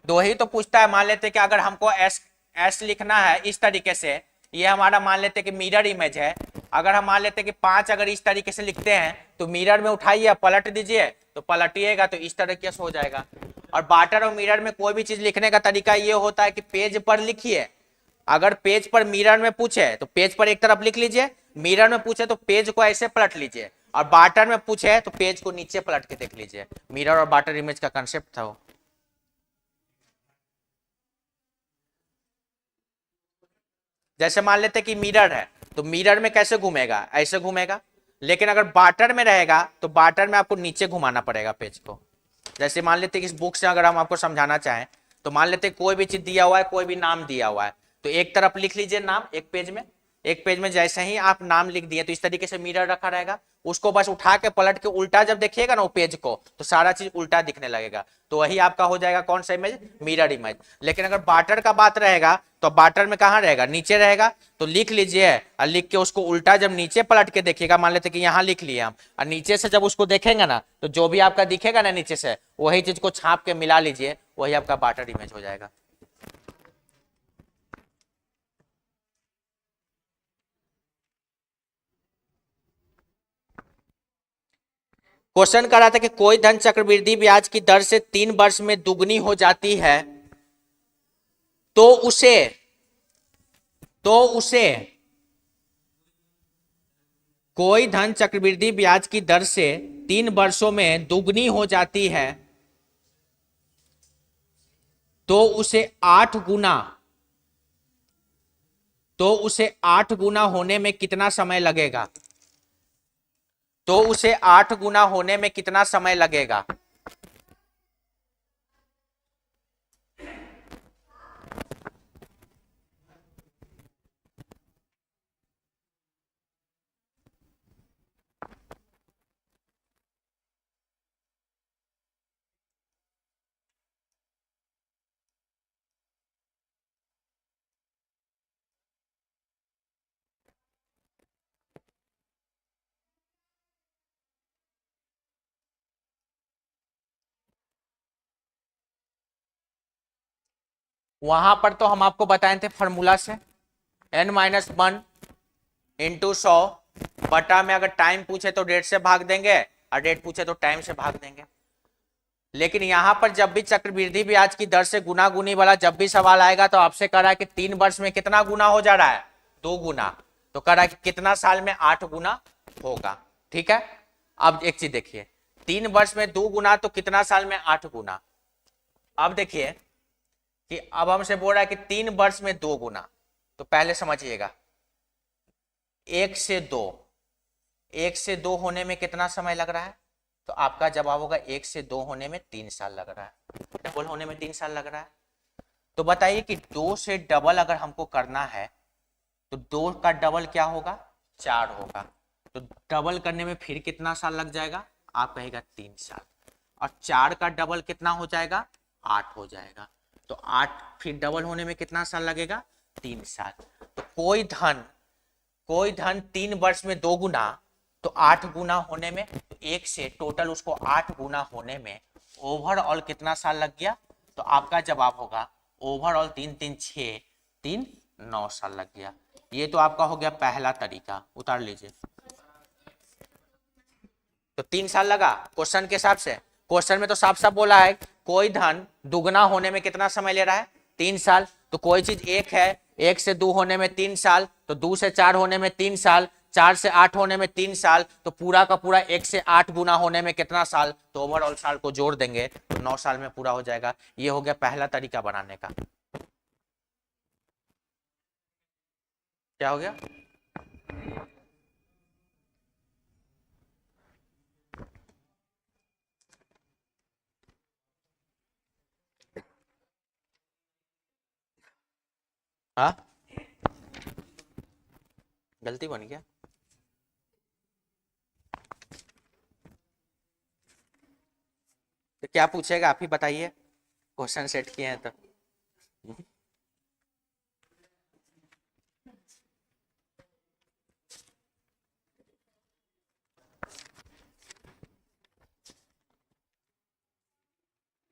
दो ही तो पूछता है, मान लेते कि अगर हमको एस लिखना है इस तरीके से, ये हमारा मान लेते कि मिरर इमेज है। अगर हम मान लेते कि 5 अगर इस तरीके से लिखते हैं तो मिरर में उठाइए पलट दीजिए, तो पलटिएगा तो इस तरीके से हो जाएगा। और वाटर और मिरर में कोई भी चीज लिखने का तरीका ये होता है कि पेज पर लिखिए। अगर पेज पर मिरर में पूछे तो पेज पर एक तरफ लिख लीजिए, मिरर में पूछे तो पेज को ऐसे पलट लीजिए, और बाटर में पूछे तो पेज को नीचे पलट के देख लीजिए। मिरर और बाटर इमेज का कंसेप्ट था वो। जैसे मान लेते कि मिरर है तो मिरर में कैसे घूमेगा, ऐसे घूमेगा। लेकिन अगर बाटर में रहेगा तो बाटर में आपको नीचे घुमाना पड़ेगा पेज को। जैसे मान लेते कि इस बुक से अगर हम आपको समझाना चाहें तो मान लेते कोई भी चीज दिया हुआ है, कोई भी नाम दिया हुआ है, तो एक तरफ लिख लीजिए नाम, एक पेज में जैसे ही आप नाम लिख दिए तो इस तरीके से मिरर रखा रहेगा। उसको बस उठा के पलट के उल्टा जब देखिएगा ना वो पेज को, तो सारा चीज उल्टा दिखने लगेगा। तो वही आपका हो जाएगा कौन सा इमेज, मिरर इमेज। लेकिन अगर बाटर का बात रहेगा तो बाटर में कहाँ रहेगा, नीचे रहेगा। तो लिख लीजिए और लिख के उसको उल्टा जब नीचे पलट के देखिएगा, मान लेते कि यहाँ लिख लिए हम, और नीचे से जब उसको देखेंगे ना तो जो भी आपका दिखेगा ना नीचे से, वही चीज को छाप के मिला लीजिए, वही आपका बाटर इमेज हो जाएगा। क्वेश्चन कर रहा था कि कोई धन चक्रवृद्धि ब्याज की दर से 3 वर्ष में दुगनी हो जाती है तो उसे कोई धन चक्रवृद्धि ब्याज की दर से 3 वर्षों में दुगनी हो जाती है तो उसे 8 गुना होने में कितना समय लगेगा, तो उसे 8 गुना होने में कितना समय लगेगा। वहां पर तो हम आपको बताए थे फॉर्मूला से, n-1 इंटू 100 बटा में अगर टाइम पूछे तो डेट से भाग देंगे और डेट पूछे तो टाइम से भाग देंगे। लेकिन यहां पर जब भी चक्रवृद्धि ब्याज की दर से गुना गुनी वाला जब भी सवाल आएगा तो आपसे कह रहा है कि 3 वर्ष में कितना गुना हो जा रहा है, 2 गुना। तो कह रहा है कि कितना साल में 8 गुना होगा। ठीक है, अब एक चीज देखिए, 3 वर्ष में 2 गुना तो कितना साल में 8 गुना। अब देखिए कि अब हमसे बोल रहा है कि 3 वर्ष में 2 गुना, तो पहले समझिएगा 1 से 2 होने में कितना समय लग रहा है, तो आपका जवाब होगा 1 से 2 होने में 3 साल लग रहा है, डबल होने में 3 साल लग रहा है। तो बताइए कि 2 से डबल अगर हमको करना है तो 2 का डबल क्या होगा, 4 होगा। तो डबल करने में फिर कितना साल लग जाएगा, आप कहेगा 3 साल। और 4 का डबल कितना हो जाएगा, 8 हो जाएगा। तो 8 फिर डबल होने में कितना साल लगेगा, 3 साल। तो कोई धन 3 वर्ष में 2 गुना तो 8 गुना होने में, तो 1 से टोटल उसको 8 गुना होने में ओवरऑल कितना साल लग गया, तो आपका जवाब होगा ओवरऑल 3 3 6 3 9 साल लग गया। ये तो आपका हो गया पहला तरीका, उतार लीजिए। तो 3 साल लगा क्वेश्चन के हिसाब से। क्वेश्चन में तो साफ साफ बोला है कोई धन दुगना होने में कितना समय ले रहा है, 3 साल। तो कोई चीज एक है, 1 से 2 होने में 3 साल, तो 2 से 4 होने में 3 साल, 4 से 8 होने में 3 साल, तो पूरा का पूरा 1 से 8 गुना होने में कितना साल, तो ओवरऑल साल को जोड़ देंगे तो 9 साल में पूरा हो जाएगा। ये हो गया पहला तरीका बनाने का। क्या हो गया, हाँ गलती बन गया। तो क्या पूछेगा आप ही बताइए, क्वेश्चन सेट किए हैं तो।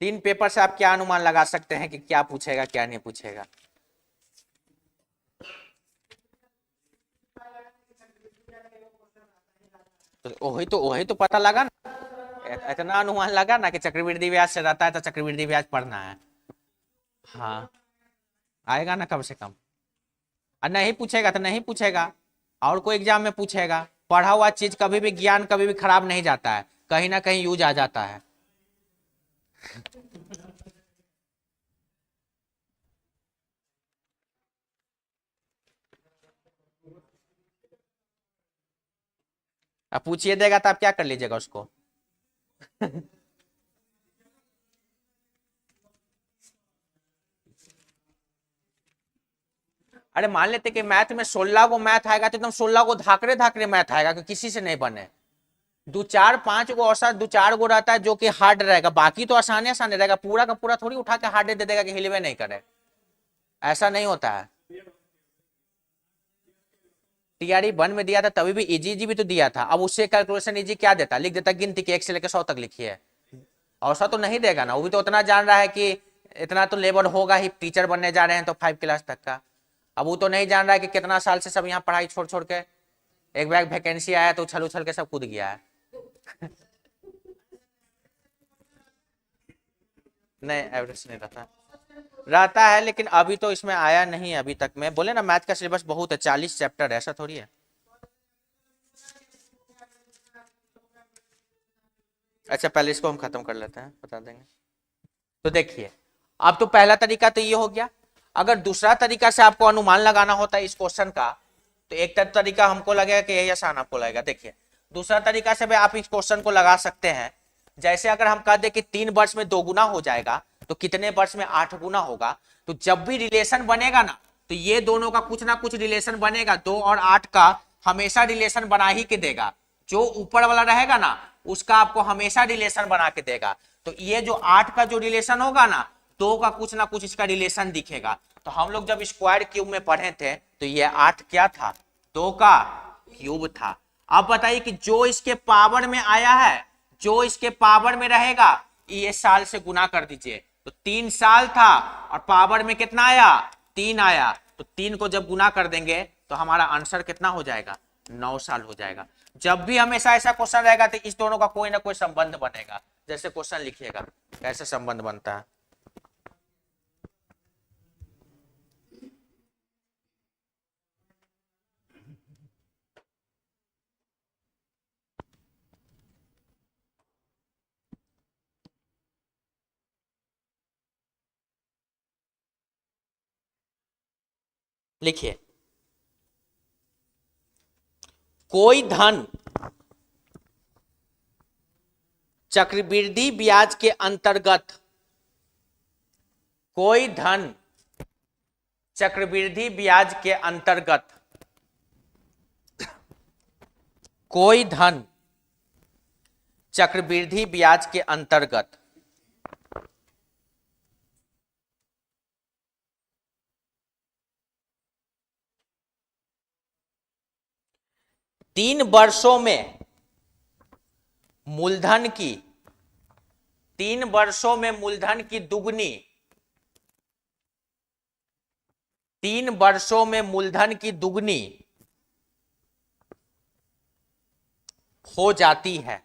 तीन पेपर से आप क्या अनुमान लगा सकते हैं कि क्या पूछेगा क्या नहीं पूछेगा। तो वही तो पता लगा ना, इतना अनुमान लगा ना कि चक्रवृद्धि ब्याज से रहता है तो चक्रवृद्धि ब्याज पढ़ना है। हाँ आएगा ना कम से कम। और नहीं पूछेगा तो नहीं पूछेगा, और कोई एग्जाम में पूछेगा। पढ़ा हुआ चीज कभी भी, ज्ञान कभी भी खराब नहीं जाता है, कहीं ना कहीं यूज आ जाता है। अब पूछिए देगा तो आप क्या कर लीजिएगा उसको। अरे मान लेते कि मैथ में 16 को मैथ आएगा तो एकदम 16 को धाकरे धाकरे मैथ आएगा कि किसी से नहीं बने। 2 4 5 को औसत 2 4 को रहता है जो कि हार्ड रहेगा, बाकी तो आसानी आसानी रहेगा। पूरा का पूरा थोड़ी उठा के हार्ड दे देगा कि हिलवे नहीं करे, ऐसा नहीं होता है। टीआरई 1 में दिया था तभी भी इजी इजी भी तो दिया था। अब उससे कैलकुलेशन इजी क्या देता, लिख देता गिनती के 1 से लेकर 100 तक लिखिए। औसत तो नहीं देगा ना, वो भी तो उतना जान रहा है कि इतना तो लेवल होगा ही, टीचर बनने जा रहे हैं तो 5 क्लास तक का। अब वो तो नहीं जान रहा है कि कितना साल से सब यहाँ पढ़ाई छोड़ छोड़ के एक बार वैकेंसी आया तो उछल उछल के सब कूद गया है। नहीं एवरेज नहीं रहता है, लेकिन अभी तो इसमें आया नहीं अभी तक में। बोले ना मैथ का सिलेबस बहुत है, 40 चैप्टर है, ऐसा थोड़ी है। अच्छा पहले इसको हम खत्म कर लेते हैं, बता देंगे। तो देखिए अब तो पहला तरीका तो ये हो गया। अगर दूसरा तरीका से आपको अनुमान लगाना होता है इस क्वेश्चन का, तो एक तरीका हमको लगेगा कि यही आसान आपको लगेगा। देखिए दूसरा तरीका से भी आप इस क्वेश्चन को लगा सकते हैं। जैसे अगर हम कह दे कि 3 वर्ष में 2 गुना हो जाएगा तो कितने वर्ष में 8 गुना होगा। तो जब भी रिलेशन बनेगा ना, तो ये दोनों का कुछ ना कुछ रिलेशन बनेगा। 2 और 8 का हमेशा रिलेशन बना ही के देगा। जो ऊपर वाला रहेगा ना उसका आपको हमेशा रिलेशन बना के देगा। तो ये जो 8 का जो रिलेशन होगा ना, 2 का कुछ ना कुछ इसका रिलेशन दिखेगा। तो हम लोग जब स्क्वायर क्यूब में पढ़े थे तो ये 8 क्या था, 2 का क्यूब था। अब बताइए कि जो इसके पावर में आया है, जो इसके पावर में रहेगा, ये साल से गुना कर दीजिए। तो 3 साल था और पावर में कितना आया, 3 आया। तो 3 को जब गुना कर देंगे तो हमारा आंसर कितना हो जाएगा, 9 साल हो जाएगा। जब भी हमेशा ऐसा क्वेश्चन रहेगा तो इस दोनों का कोई ना कोई संबंध बनेगा। जैसे क्वेश्चन लिखिएगा कैसे संबंध बनता है। लिखिए, कोई धन चक्रवृद्धि ब्याज के अंतर्गत, कोई धन चक्रवृद्धि ब्याज के अंतर्गत, कोई धन चक्रवृद्धि ब्याज के अंतर्गत 3 वर्षों में मूलधन की, 3 वर्षों में मूलधन की दुगनी, 3 वर्षों में मूलधन की दुगनी हो जाती है,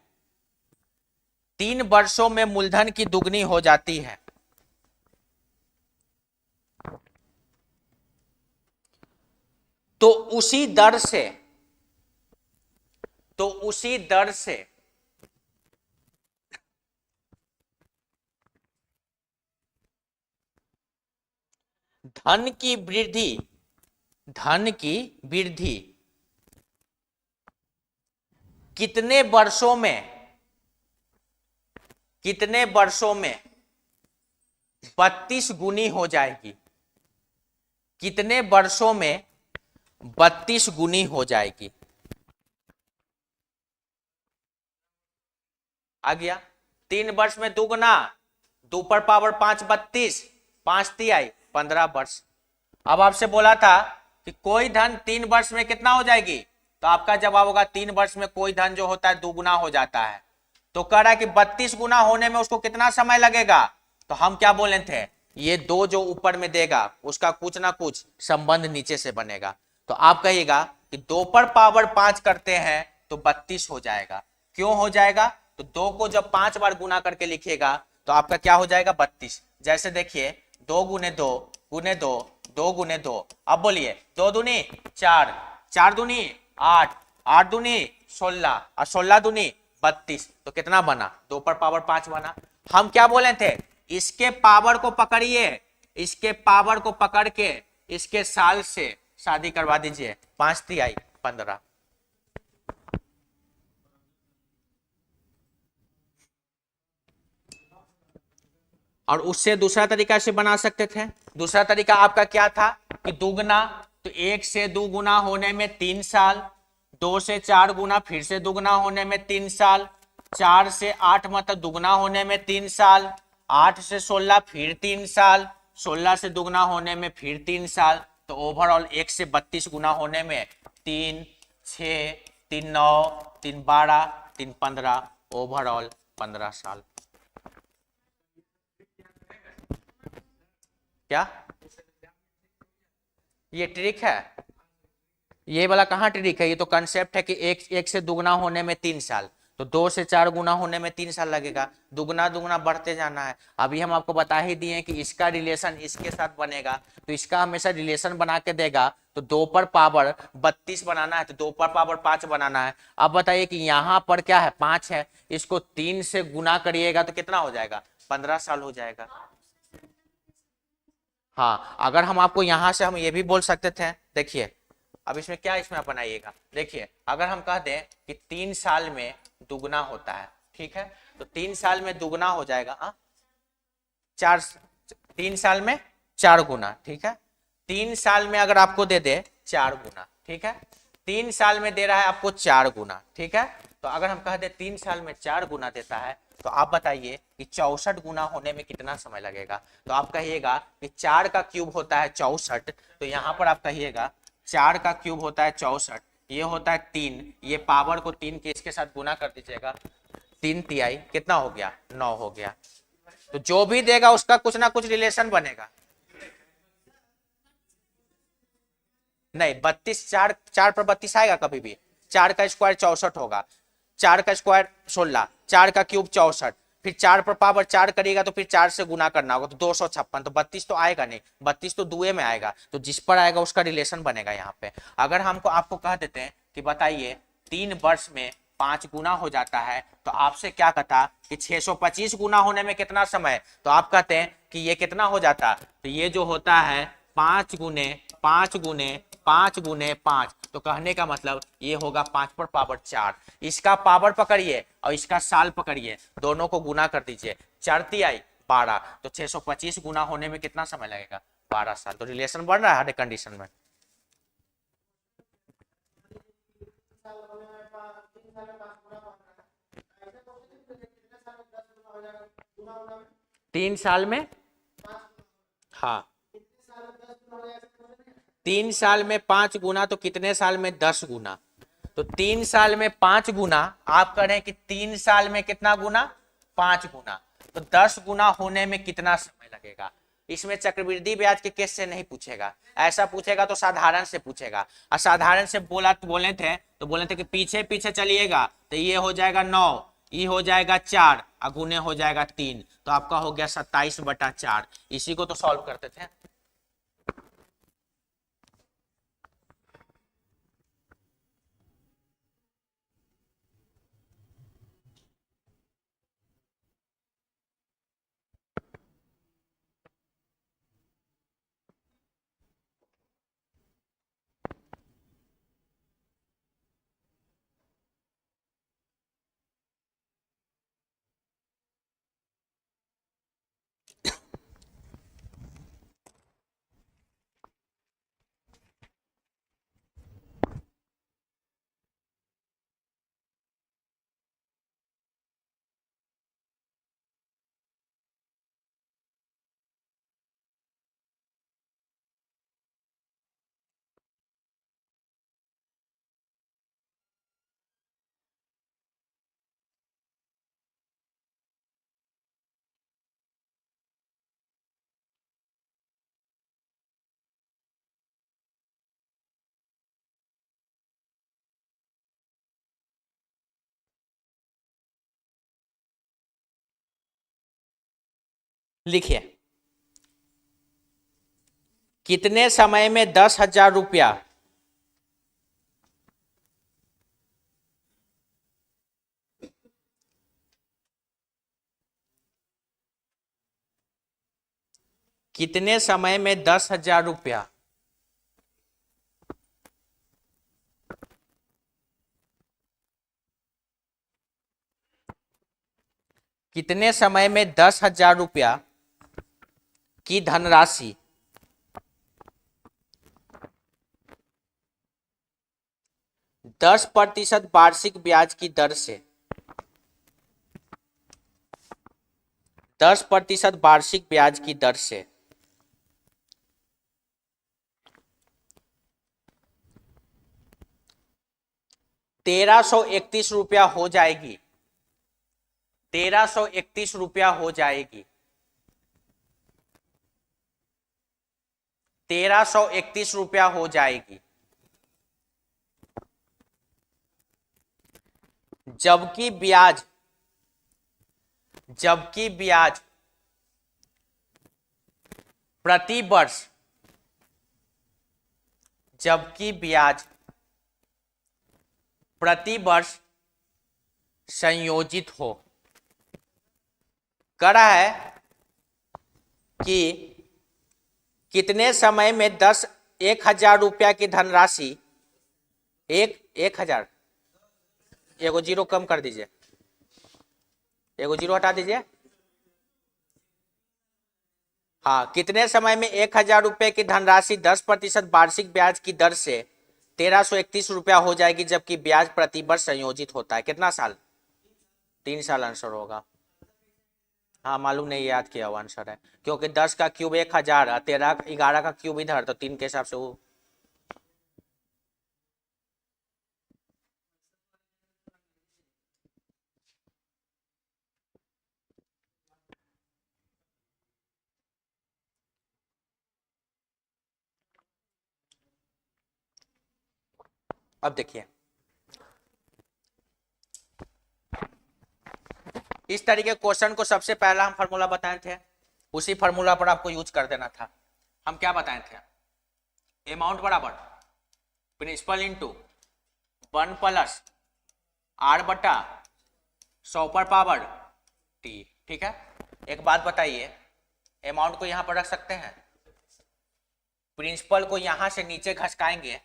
3 वर्षों में मूलधन की दुगनी हो जाती है, तो उसी दर से, तो उसी दर से धन की वृद्धि, धन की वृद्धि कितने वर्षों में, कितने वर्षों में 32 गुनी हो जाएगी, कितने वर्षों में 32 गुनी हो जाएगी। आ गया, 3 वर्ष में दुगुना, 2 पर पावर 5 32, 5 तिहाई 15 वर्ष। अब आपसे बोला था कि कोई धन 3 वर्ष में कितना हो जाएगी, तो आपका जवाब होगा 3 वर्ष में कोई धन जो होता है दुगुना हो जाता है। तो कह रहा है कि 32 गुना होने में उसको कितना समय लगेगा, तो हम क्या बोले थे, ये 2 जो ऊपर में देगा उसका कुछ ना कुछ संबंध नीचे से बनेगा। तो आप कहिएगा कि 2 पर पावर 5 करते हैं तो 32 हो जाएगा। क्यों हो जाएगा, तो 2 को जब 5 बार गुना करके लिखिएगा तो आपका क्या हो जाएगा 32। जैसे देखिए 2 गुने 2 गुने 2, 2 गुने 2, अब बोलिए 2 दूनी 4, 4 दूनी 8, 8 दूनी 16 और 16 दूनी 32, तो कितना बना, 2 पर पावर 5 बना। हम क्या बोले थे, इसके पावर को पकड़िए, इसके पावर को पकड़ के इसके साल से शादी करवा दीजिए, 5 तिहाई 15। और उससे दूसरा तरीका से बना सकते थे। दूसरा तरीका आपका क्या था कि दुगना, तो 1 से 2 गुना होने में 3 साल, 2 से 4 गुना फिर से दुगना होने में 3 साल, 4 से 8 मतलब दुगना होने में 3 साल, 8 से 16 फिर 3 साल, 16 से दुगना होने में फिर 3 साल, तो ओवरऑल 1 से 32 गुना होने में 3 6 3 9 3 12 3 15, ओवरऑल 15 साल। क्या ये ट्रिक है, ये वाला कहाँ ट्रिक है, ये तो कंसेप्ट है कि एक से दुगना होने में 3 साल, तो 2 से 4 गुना होने में 3 साल लगेगा, दुगना दुगना बढ़ते जाना है। अभी हम आपको बता ही दिए कि इसका रिलेशन इसके साथ बनेगा, तो इसका हमेशा रिलेशन बना के देगा, तो 2 पर पावर 32 बनाना है तो 2 पर पावर 5 बनाना है। अब बताइए कि यहाँ पर क्या है 5 है, इसको 3 से गुना करिएगा तो कितना हो जाएगा, 15 साल हो जाएगा। हाँ, अगर हम आपको यहां से हम ये भी बोल सकते थे, देखिए अब इसमें क्या इसमें आप बनाइएगा, देखिए अगर हम कह दें कि 3 साल में दुगना होता है, ठीक है, तो 3 साल में दुगना हो जाएगा 4, 3 साल में 4 गुना, ठीक है, 3 साल में अगर आपको दे दे 4 गुना, ठीक है, 3 साल में दे रहा है आपको 4 गुना, ठीक है, तो अगर हम कह दे 3 साल में 4 गुना देता है, तो आप बताइए कि 64 गुना होने में कितना समय लगेगा। तो आप कहिएगा कि 4 का क्यूब होता है 64, तो यहाँ पर आप कहिएगा 4 का क्यूब होता है 64, ये होता है 3, ये पावर को 3 के इसके साथ गुना कर दीजिएगा, 3 तिहाई कितना हो गया 9 हो गया। तो जो भी देगा उसका कुछ ना कुछ रिलेशन बनेगा। नहीं 32, 4 पर 32 आएगा कभी भी, 4 का स्क्वायर 64 होगा, 4 का स्क्वायर 16, 4 का क्यूब 64, फिर 4 पर पावर 4 करिएगा तो फिर 4 से गुना करना होगा तो 256, तो 32 तो आएगा नहीं, 32 तो दुए में आएगा, तो जिस पर आएगा उसका रिलेशन बनेगा यहाँ पे। अगर हमको आपको कह देते हैं कि बताइए 3 वर्ष में 5 गुना हो जाता है, तो आपसे क्या कहता कि 625 गुना होने में कितना समय, तो आप कहते हैं कि ये कितना हो जाता, तो ये जो होता है 5 गुने 5 गुने 5 गुने 5, तो कहने का मतलब ये होगा 5 पर पावर 4। इसका पावर पकड़िए और इसका साल पकड़िए, दोनों को गुना कर दीजिए, चढ़ती आई 12, तो 625 गुना होने में कितना समय लगेगा, 12 साल। तो रिलेशन बढ़ रहा है हर कंडीशन में। तीन साल में, हाँ 3 साल में 5 गुना, तो कितने साल में 10 गुना, तो 3 साल में 5 गुना, आप कह रहे हैं कि 3 साल में कितना गुना, 5 गुना, तो 10 गुना होने में कितना समय लगेगा। इसमें चक्रवृद्धि ब्याज के केस से नहीं पूछेगा, ऐसा पूछेगा तो साधारण से पूछेगा, और साधारण से बोले थे कि पीछे पीछे चलिएगा, तो ये हो जाएगा 9, ये हो जाएगा 4 और गुने हो जाएगा 3, तो आपका हो गया 27/4। इसी को तो सॉल्व करते थे। लिखिए, कितने समय में 10,000 रुपया, कितने समय में 10,000 रुपया कितने समय में 10,000 रुपया की धनराशि 10% वार्षिक ब्याज की दर से 10% वार्षिक ब्याज की दर से 1,331 रुपया हो जाएगी, 1,331 रुपया हो जाएगी, 1,331 रुपया हो जाएगी, जबकि ब्याज प्रति वर्ष संयोजित हो। कह रहा है कि कितने समय में 1,000 की धनराशि 1,000, एगो जीरो कम कर दीजिए, एगो जीरो हटा दीजिए, हाँ, कितने समय में 1,000 की धनराशि 10% वार्षिक ब्याज की दर से 1,331 रुपया हो जाएगी, जबकि ब्याज प्रति वर्ष संयोजित होता है। कितना साल, 3 साल आंसर होगा। हाँ मालूम नहीं, याद किया हुआ आंसर है, क्योंकि 10 का क्यूब 1,000, 13 11 का क्यूब इधर, तो 3 के हिसाब से वो। अब देखिए, इस तरीके क्वेश्चन को सबसे पहला हम फॉर्मूला बताए थे, उसी फॉर्मूला पर आपको यूज कर देना था। हम क्या बताए थे, अमाउंट बराबर प्रिंसिपल इंटू 1 प्लस आर बटा 100 पर पावर टी। ठीक है, एक बात बताइए, अमाउंट को यहां पर रख सकते हैं, प्रिंसिपल को यहां से नीचे खसकाएंगे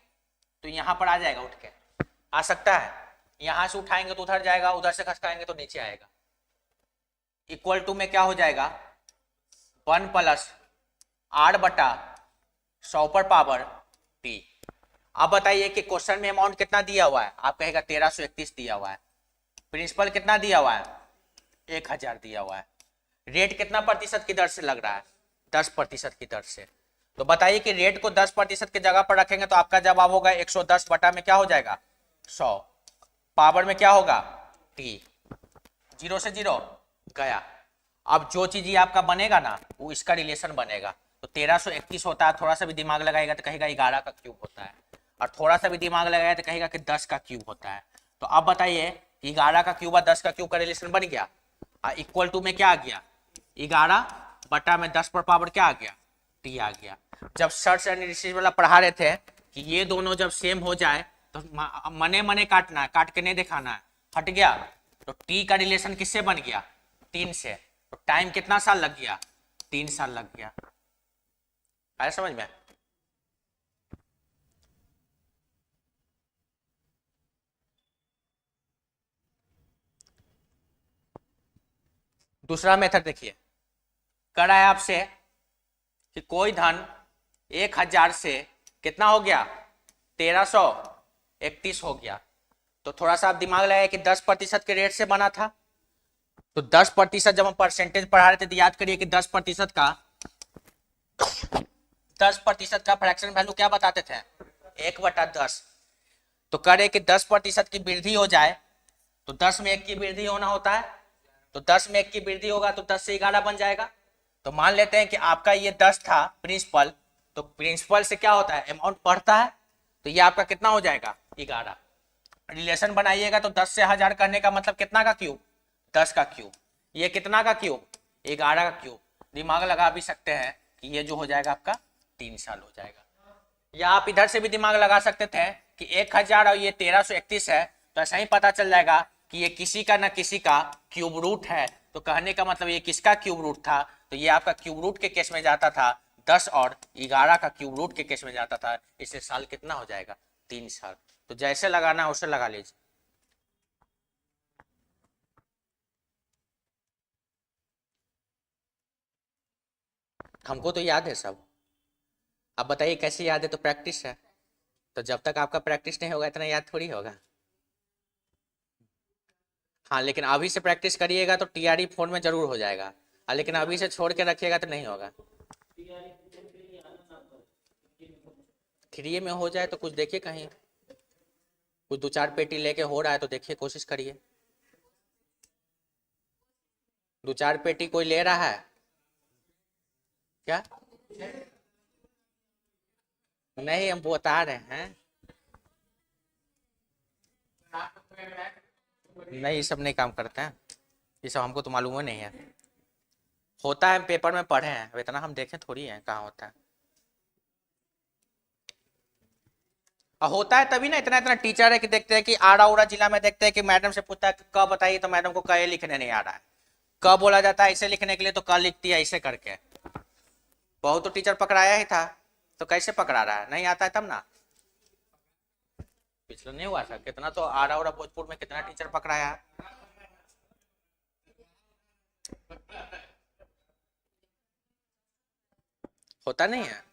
तो यहां पर आ जाएगा, उठ के आ सकता है, यहां से उठाएंगे तो उधर जाएगा, उधर से खसकाएंगे तो नीचे आएगा। इक्वल टू में क्या हो जाएगा, 1 प्लस आर बटा 100 पर पावर टी। अब बताइए कि क्वेश्चन में अमाउंट कितना दिया हुआ है, आप कहेगा 1331 दिया हुआ है, प्रिंसिपल कितना दिया हुआ है, 1000 दिया हुआ है, रेट कितना प्रतिशत की दर से लग रहा है, 10% की दर से। तो बताइए कि रेट को 10% की जगह पर रखेंगे तो आपका जवाब होगा 110 बटा में क्या हो जाएगा 100, पावर में क्या होगा टी, 0 से 0 गया। अब जो चीज ये आपका बनेगा ना वो इसका रिलेशन बनेगा। तो 1331 होता है, थोड़ा सा भी दिमाग लगाएगा तो कहेगा 11 का क्यूब होता है, और थोड़ा सा भी दिमाग लगाएगा तो कहेगा कि 10 का क्यूब होता है। तो अब बताइए 11 का क्यूब और 10 का क्यूब का रिलेशन बन गया, इक्वल टू में क्या आ गया 11 बटा में 10 पर पावर क्या आ गया टी आ गया। जब सर्च एंड रिसीव वाला पढ़ा रहे थे कि ये दोनों जब सेम हो जाए तो मने मने काटना है, काट के नहीं दिखाना है, हट गया तो टी का रिलेशन किससे बन गया 3 से। तो टाइम कितना साल लग गया 3 साल लग गया। आया समझ में। दूसरा मेथड देखिए, कर रहा है आपसे कि कोई धन 1000 से कितना हो गया 1331 हो गया। तो थोड़ा सा आप दिमाग लगाए कि 10% के रेट से बना था, तो 10% जब हम परसेंटेज पढ़ा रहे थे तो याद करिए कि 10% का फ्रैक्शन वैल्यू क्या बताते थे 1/10। तो करे कि 10% की वृद्धि हो जाए तो 10 में 1 की वृद्धि होना होता है, तो 10 में 1 की वृद्धि होगा तो 10 से 11 बन जाएगा। तो मान लेते हैं कि आपका ये 10 था प्रिंसिपल, तो प्रिंसिपल से क्या होता है अमाउंट बढ़ता है, तो ये आपका कितना हो जाएगा 11। रिलेशन बनाइएगा तो 10 से 1000 करने का मतलब कितना का क्यूब 10 का क्यूब, ये कितना का क्यूब 11 का क्यूब। दिमाग लगा भी सकते हैं कि ये जो हो जाएगा आपका 3 साल हो जाएगा। या आप इधर से भी दिमाग लगा सकते थे कि 1000 और ये 1331 है, तो ऐसा ही पता चल जाएगा कि ये किसी का ना किसी का क्यूब रूट है। तो कहने का मतलब ये किसका क्यूब रूट था, तो ये आपका क्यूब रूट के केस में जाता था 10 और 11 का क्यूब रूट के केस में जाता था। इससे साल कितना हो जाएगा 3 साल। तो जैसे लगाना है उसे लगा लीजिए। हमको तो याद है सब, अब बताइए कैसे याद है, तो प्रैक्टिस है। तो जब तक आपका प्रैक्टिस नहीं होगा इतना याद थोड़ी होगा। हाँ लेकिन अभी से प्रैक्टिस करिएगा तो टीआरई फोन में जरूर हो जाएगा, लेकिन अभी से छोड़ के रखिएगा तो नहीं होगा। 3 में हो जाए तो कुछ देखिए, कहीं कुछ 2-4 पेटी लेके हो रहा है तो देखिए, कोशिश करिए। 2-4 पेटी कोई ले रहा है क्या? नहीं हम बता रहे हैं, नहीं ये सब नहीं काम करते हैं, ये सब हमको तो मालूम ही नहीं है। होता है पेपर में पढ़े हैं, अब इतना हम देखें थोड़ी है कहाँ होता है। और होता है तभी ना, इतना इतना टीचर है कि देखते हैं कि आड़ा उड़ा जिला में देखते हैं कि मैडम से पूछता है क बताइए तो मैडम को क लिखने नहीं आ रहा है, क बोला जाता है ऐसे लिखने के लिए तो क लिखती है ऐसे करके। बहुत तो टीचर पकड़ाया ही था, तो कैसे पकड़ा रहा है, नहीं आता है तब ना। पिछले नहीं हुआ था, कितना तो आड़ा उड़ा भोजपुर में कितना टीचर पकड़ाया है। होता नहीं है।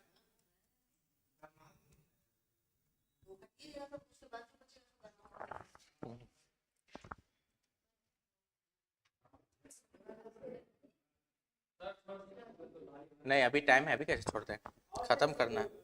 नहीं अभी टाइम है, अभी कैसे छोड़ते हैं, खत्म करना है।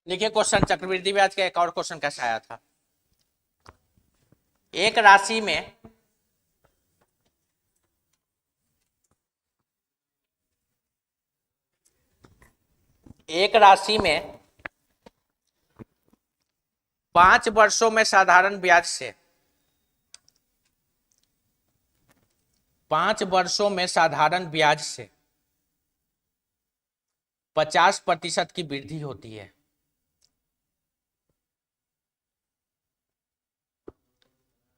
देखिए क्वेश्चन चक्रवृद्धि ब्याज का एक और क्वेश्चन कैसा आया था। एक राशि में एक राशि में 5 वर्षों में साधारण ब्याज से 5 वर्षों में साधारण ब्याज से 50% की वृद्धि होती है।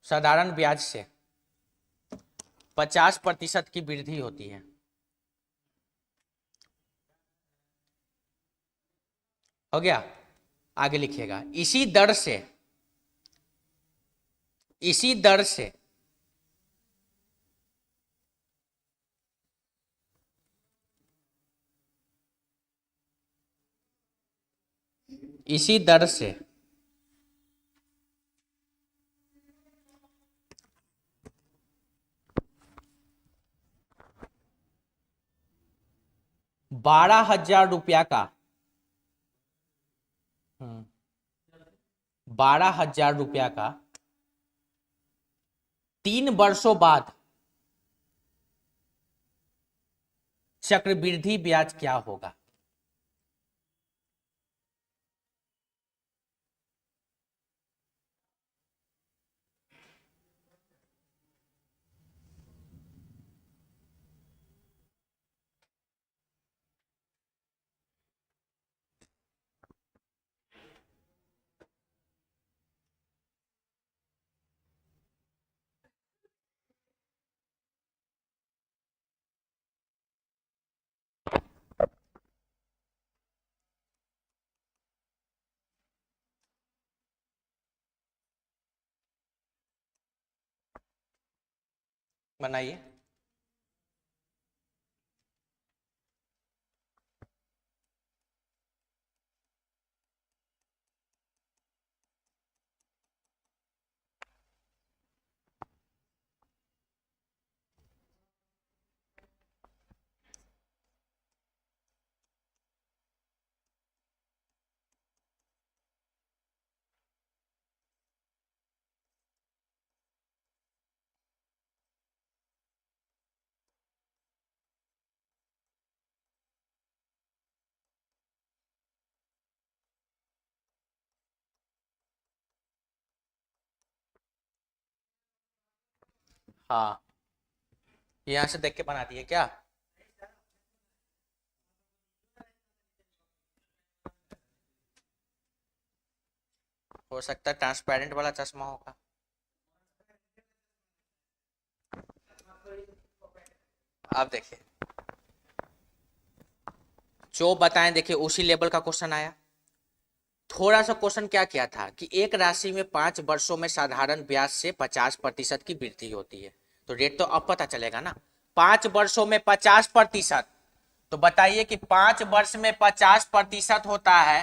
साधारण ब्याज से 50% की वृद्धि होती है। हो गया, आगे लिखिएगा। इसी दर से इसी दर से इसी दर से 12,000 रुपया का 12,000 रुपया का 3 वर्षों बाद चक्रवृद्धि ब्याज क्या होगा। बनाइए। हाँ, यहां से देख के बना दिए क्या। हो सकता है ट्रांसपेरेंट वाला चश्मा होगा। आप देखिए, जो बताएं, देखिए उसी लेवल का क्वेश्चन आया। थोड़ा सा क्वेश्चन क्या किया था कि एक राशि में 5 वर्षों में साधारण ब्याज से 50% की वृद्धि होती है। तो रेट तो अब पता चलेगा ना। 5 वर्षों में 50%, तो बताइए कि 5 वर्ष में 50% होता है।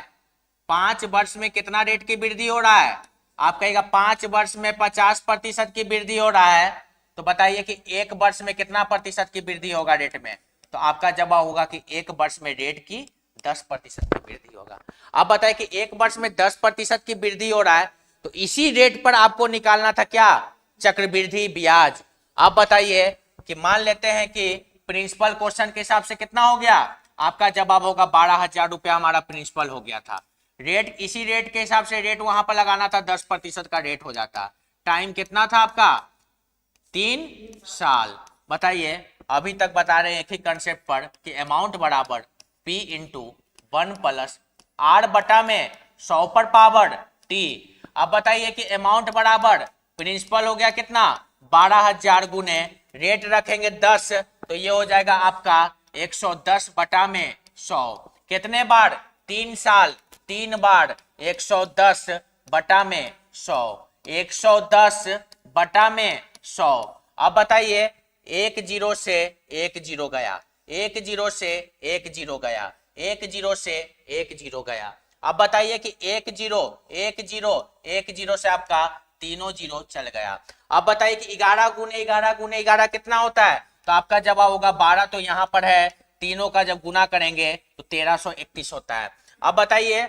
5 वर्ष में कितना रेट की वृद्धि हो रहा है। आप कहेगा 5 वर्ष में 50% की वृद्धि हो रहा है, तो बताइए कि एक वर्ष में कितना प्रतिशत की वृद्धि होगा रेट में। तो आपका जवाब होगा कि एक वर्ष में रेट की 10% की वृद्धि होगा। अब बताइए कि एक वर्ष में 10% की वृद्धि हो रहा है, तो इसी रेट पर आपको निकालना था क्या, चक्रवृद्धि ब्याज। अब बताइए कि मान लेते हैं कि प्रिंसिपल क्वेश्चन के हिसाब से कितना हो गया, आपका जवाब होगा 12,000 रुपया हमारा प्रिंसिपल हो गया था। रेट इसी रेट के हिसाब से रेट वहां पर लगाना था, 10% का रेट हो जाता। टाइम कितना था आपका, 3 साल। बताइए, अभी तक बता रहे हैं एक ही कंसेप्ट पर कि अमाउंट बराबर P इंटू 1 प्लस R बटा में 100 पर पावर T। अब बताइए कि अमाउंट बराबर प्रिंसिपल हो गया कितना, 12,000 गुने रेट रखेंगे 10, तो ये हो जाएगा आपका 110 बटा में 100। कितने बार, 3 साल, 3 बार 110 बटा में 100, 110 बटा में 100। अब बताइए, 1 0 से 1 0 गया, 1 0 से 1 0 गया, 1 0 से 1 0 गया। अब बताइए कि 1 0 1 0 1 0 से आपका तीनों 0 चल गया। अब बताइए कि 11 गुने 11 गुने 11 कितना होता है, तो आपका जवाब होगा 12। तो यहां पर है, तीनों का जब गुना करेंगे तो 1331 होता है। अब बताइए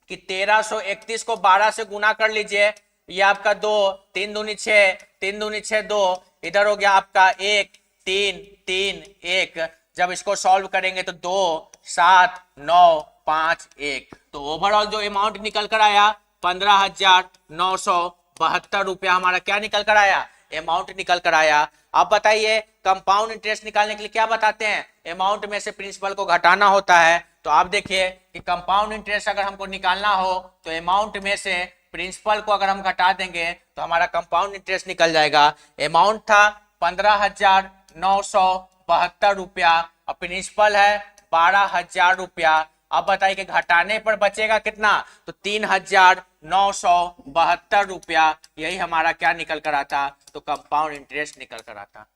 कि 1331 को 12 से गुना कर लीजिए, ये आपका 2, 3 दूनी 6, 3 दूनी 6 2, इधर हो गया आपका 1 3 3 1। जब इसको सॉल्व करेंगे तो 2 7 9 5 1, तो ओवरऑल जो अमाउंट निकल कर आया 15,972 रुपया हमारा क्या निकल कर आया, अमाउंट निकल कर आया। अब बताइए कंपाउंड इंटरेस्ट निकालने के लिए क्या बताते हैं, अमाउंट में से प्रिंसिपल को घटाना होता है। तो आप देखिए कि कंपाउंड इंटरेस्ट अगर हमको निकालना हो तो अमाउंट में से प्रिंसिपल को अगर हम घटा देंगे तो हमारा कंपाउंड इंटरेस्ट निकल जाएगा। अमाउंट था 15,972 रुपया और प्रिंसिपल है 12,000 रुपया। अब बताइए कि घटाने पर बचेगा कितना, तो 3,972 रुपया, यही हमारा क्या निकल कर आता, तो कंपाउंड इंटरेस्ट निकल कर आता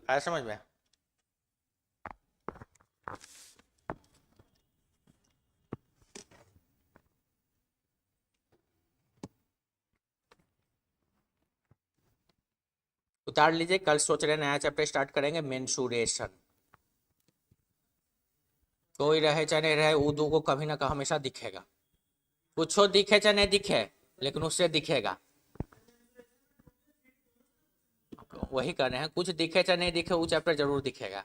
है। समझ में? उतार लीजिए, कल सोच रहे नया चैप्टर स्टार्ट करेंगे मेंसुरेशन। कोई रहे चाहे नहीं रहे, वो दो को कभी ना कभी हमेशा दिखेगा, कुछ दिखे चाहे नहीं दिखे लेकिन उससे दिखेगा। वही कर रहे हैं, कुछ दिखे चाहे नहीं दिखे वो चैप्टर जरूर दिखेगा,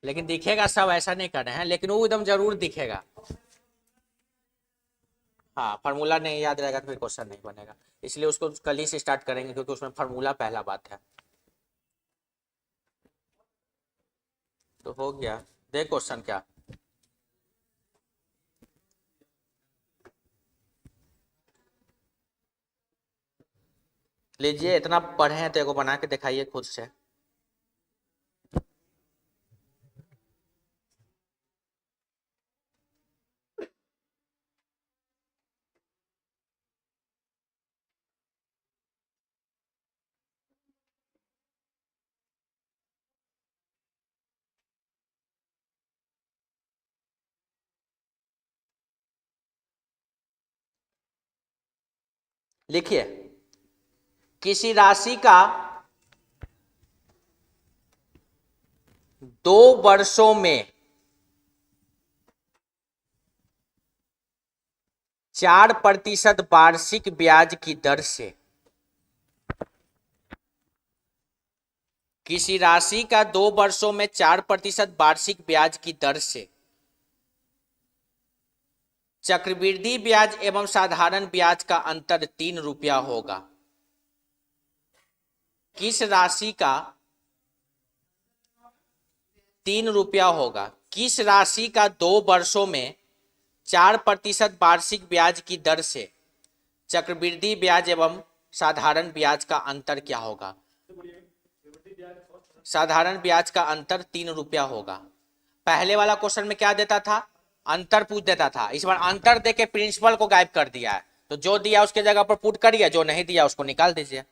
लेकिन दिखेगा सब ऐसा नहीं कर रहे हैं, लेकिन वो एकदम जरूर दिखेगा। हाँ, फार्मूला नहीं याद रहेगा तो फिर क्वेश्चन नहीं बनेगा, इसलिए उसको कल ही से स्टार्ट करेंगे क्योंकि उसमें फार्मूला पहला बात है। तो हो गया, देख क्वेश्चन क्या, लीजिए इतना पढ़े हैं तो एगो बना के दिखाइए खुद से। लिखिए, किसी राशि का 2 वर्षों में 4% वार्षिक ब्याज की दर से, किसी राशि का 2 वर्षों में 4% वार्षिक ब्याज की दर से चक्रवृद्धि ब्याज एवं साधारण ब्याज का अंतर 3 रुपया होगा। किस राशि का 3 रुपया होगा, किस राशि का 2 वर्षों में 4% वार्षिक ब्याज की दर से चक्रवृद्धि ब्याज एवं साधारण ब्याज का अंतर क्या होगा। साधारण ब्याज का अंतर 3 रुपया होगा। पहले वाला क्वेश्चन में क्या देता था, अंतर पूछ देता था, इस बार अंतर देके प्रिंसिपल को गायब कर दिया है, तो जो दिया उसके जगह पर पुट करिए, जो नहीं दिया उसको निकाल दीजिए।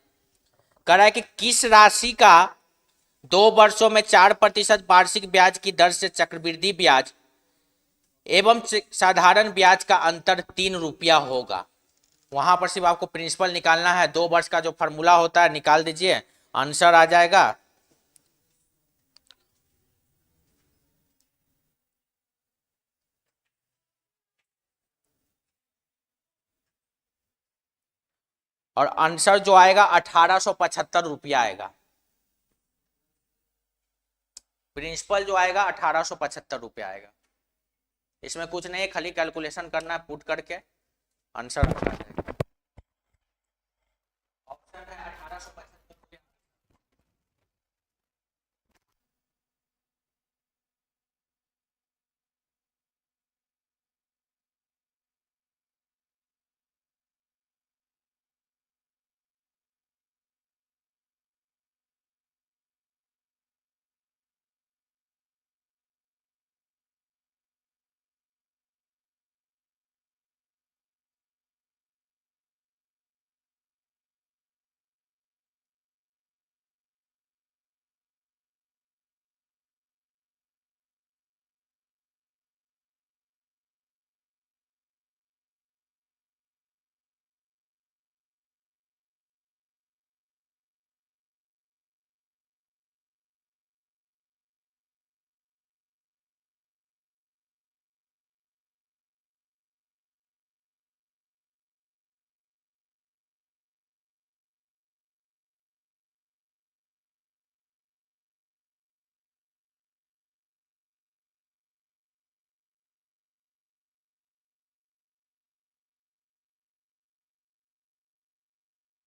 कह रहा है कि किस राशि का 2 वर्षों में 4% वार्षिक ब्याज की दर से चक्रवृद्धि ब्याज एवं साधारण ब्याज का अंतर 3 रुपया होगा। वहां पर सिर्फ आपको प्रिंसिपल निकालना है, 2 वर्ष का जो फॉर्मूला होता है निकाल दीजिए, आंसर आ जाएगा। और आंसर जो आएगा 1875 रुपया आएगा। प्रिंसिपल जो आएगा 1875 रुपया आएगा। इसमें कुछ नहीं, खाली कैलकुलेशन करना है, पुट करके आंसर आ जाएगा।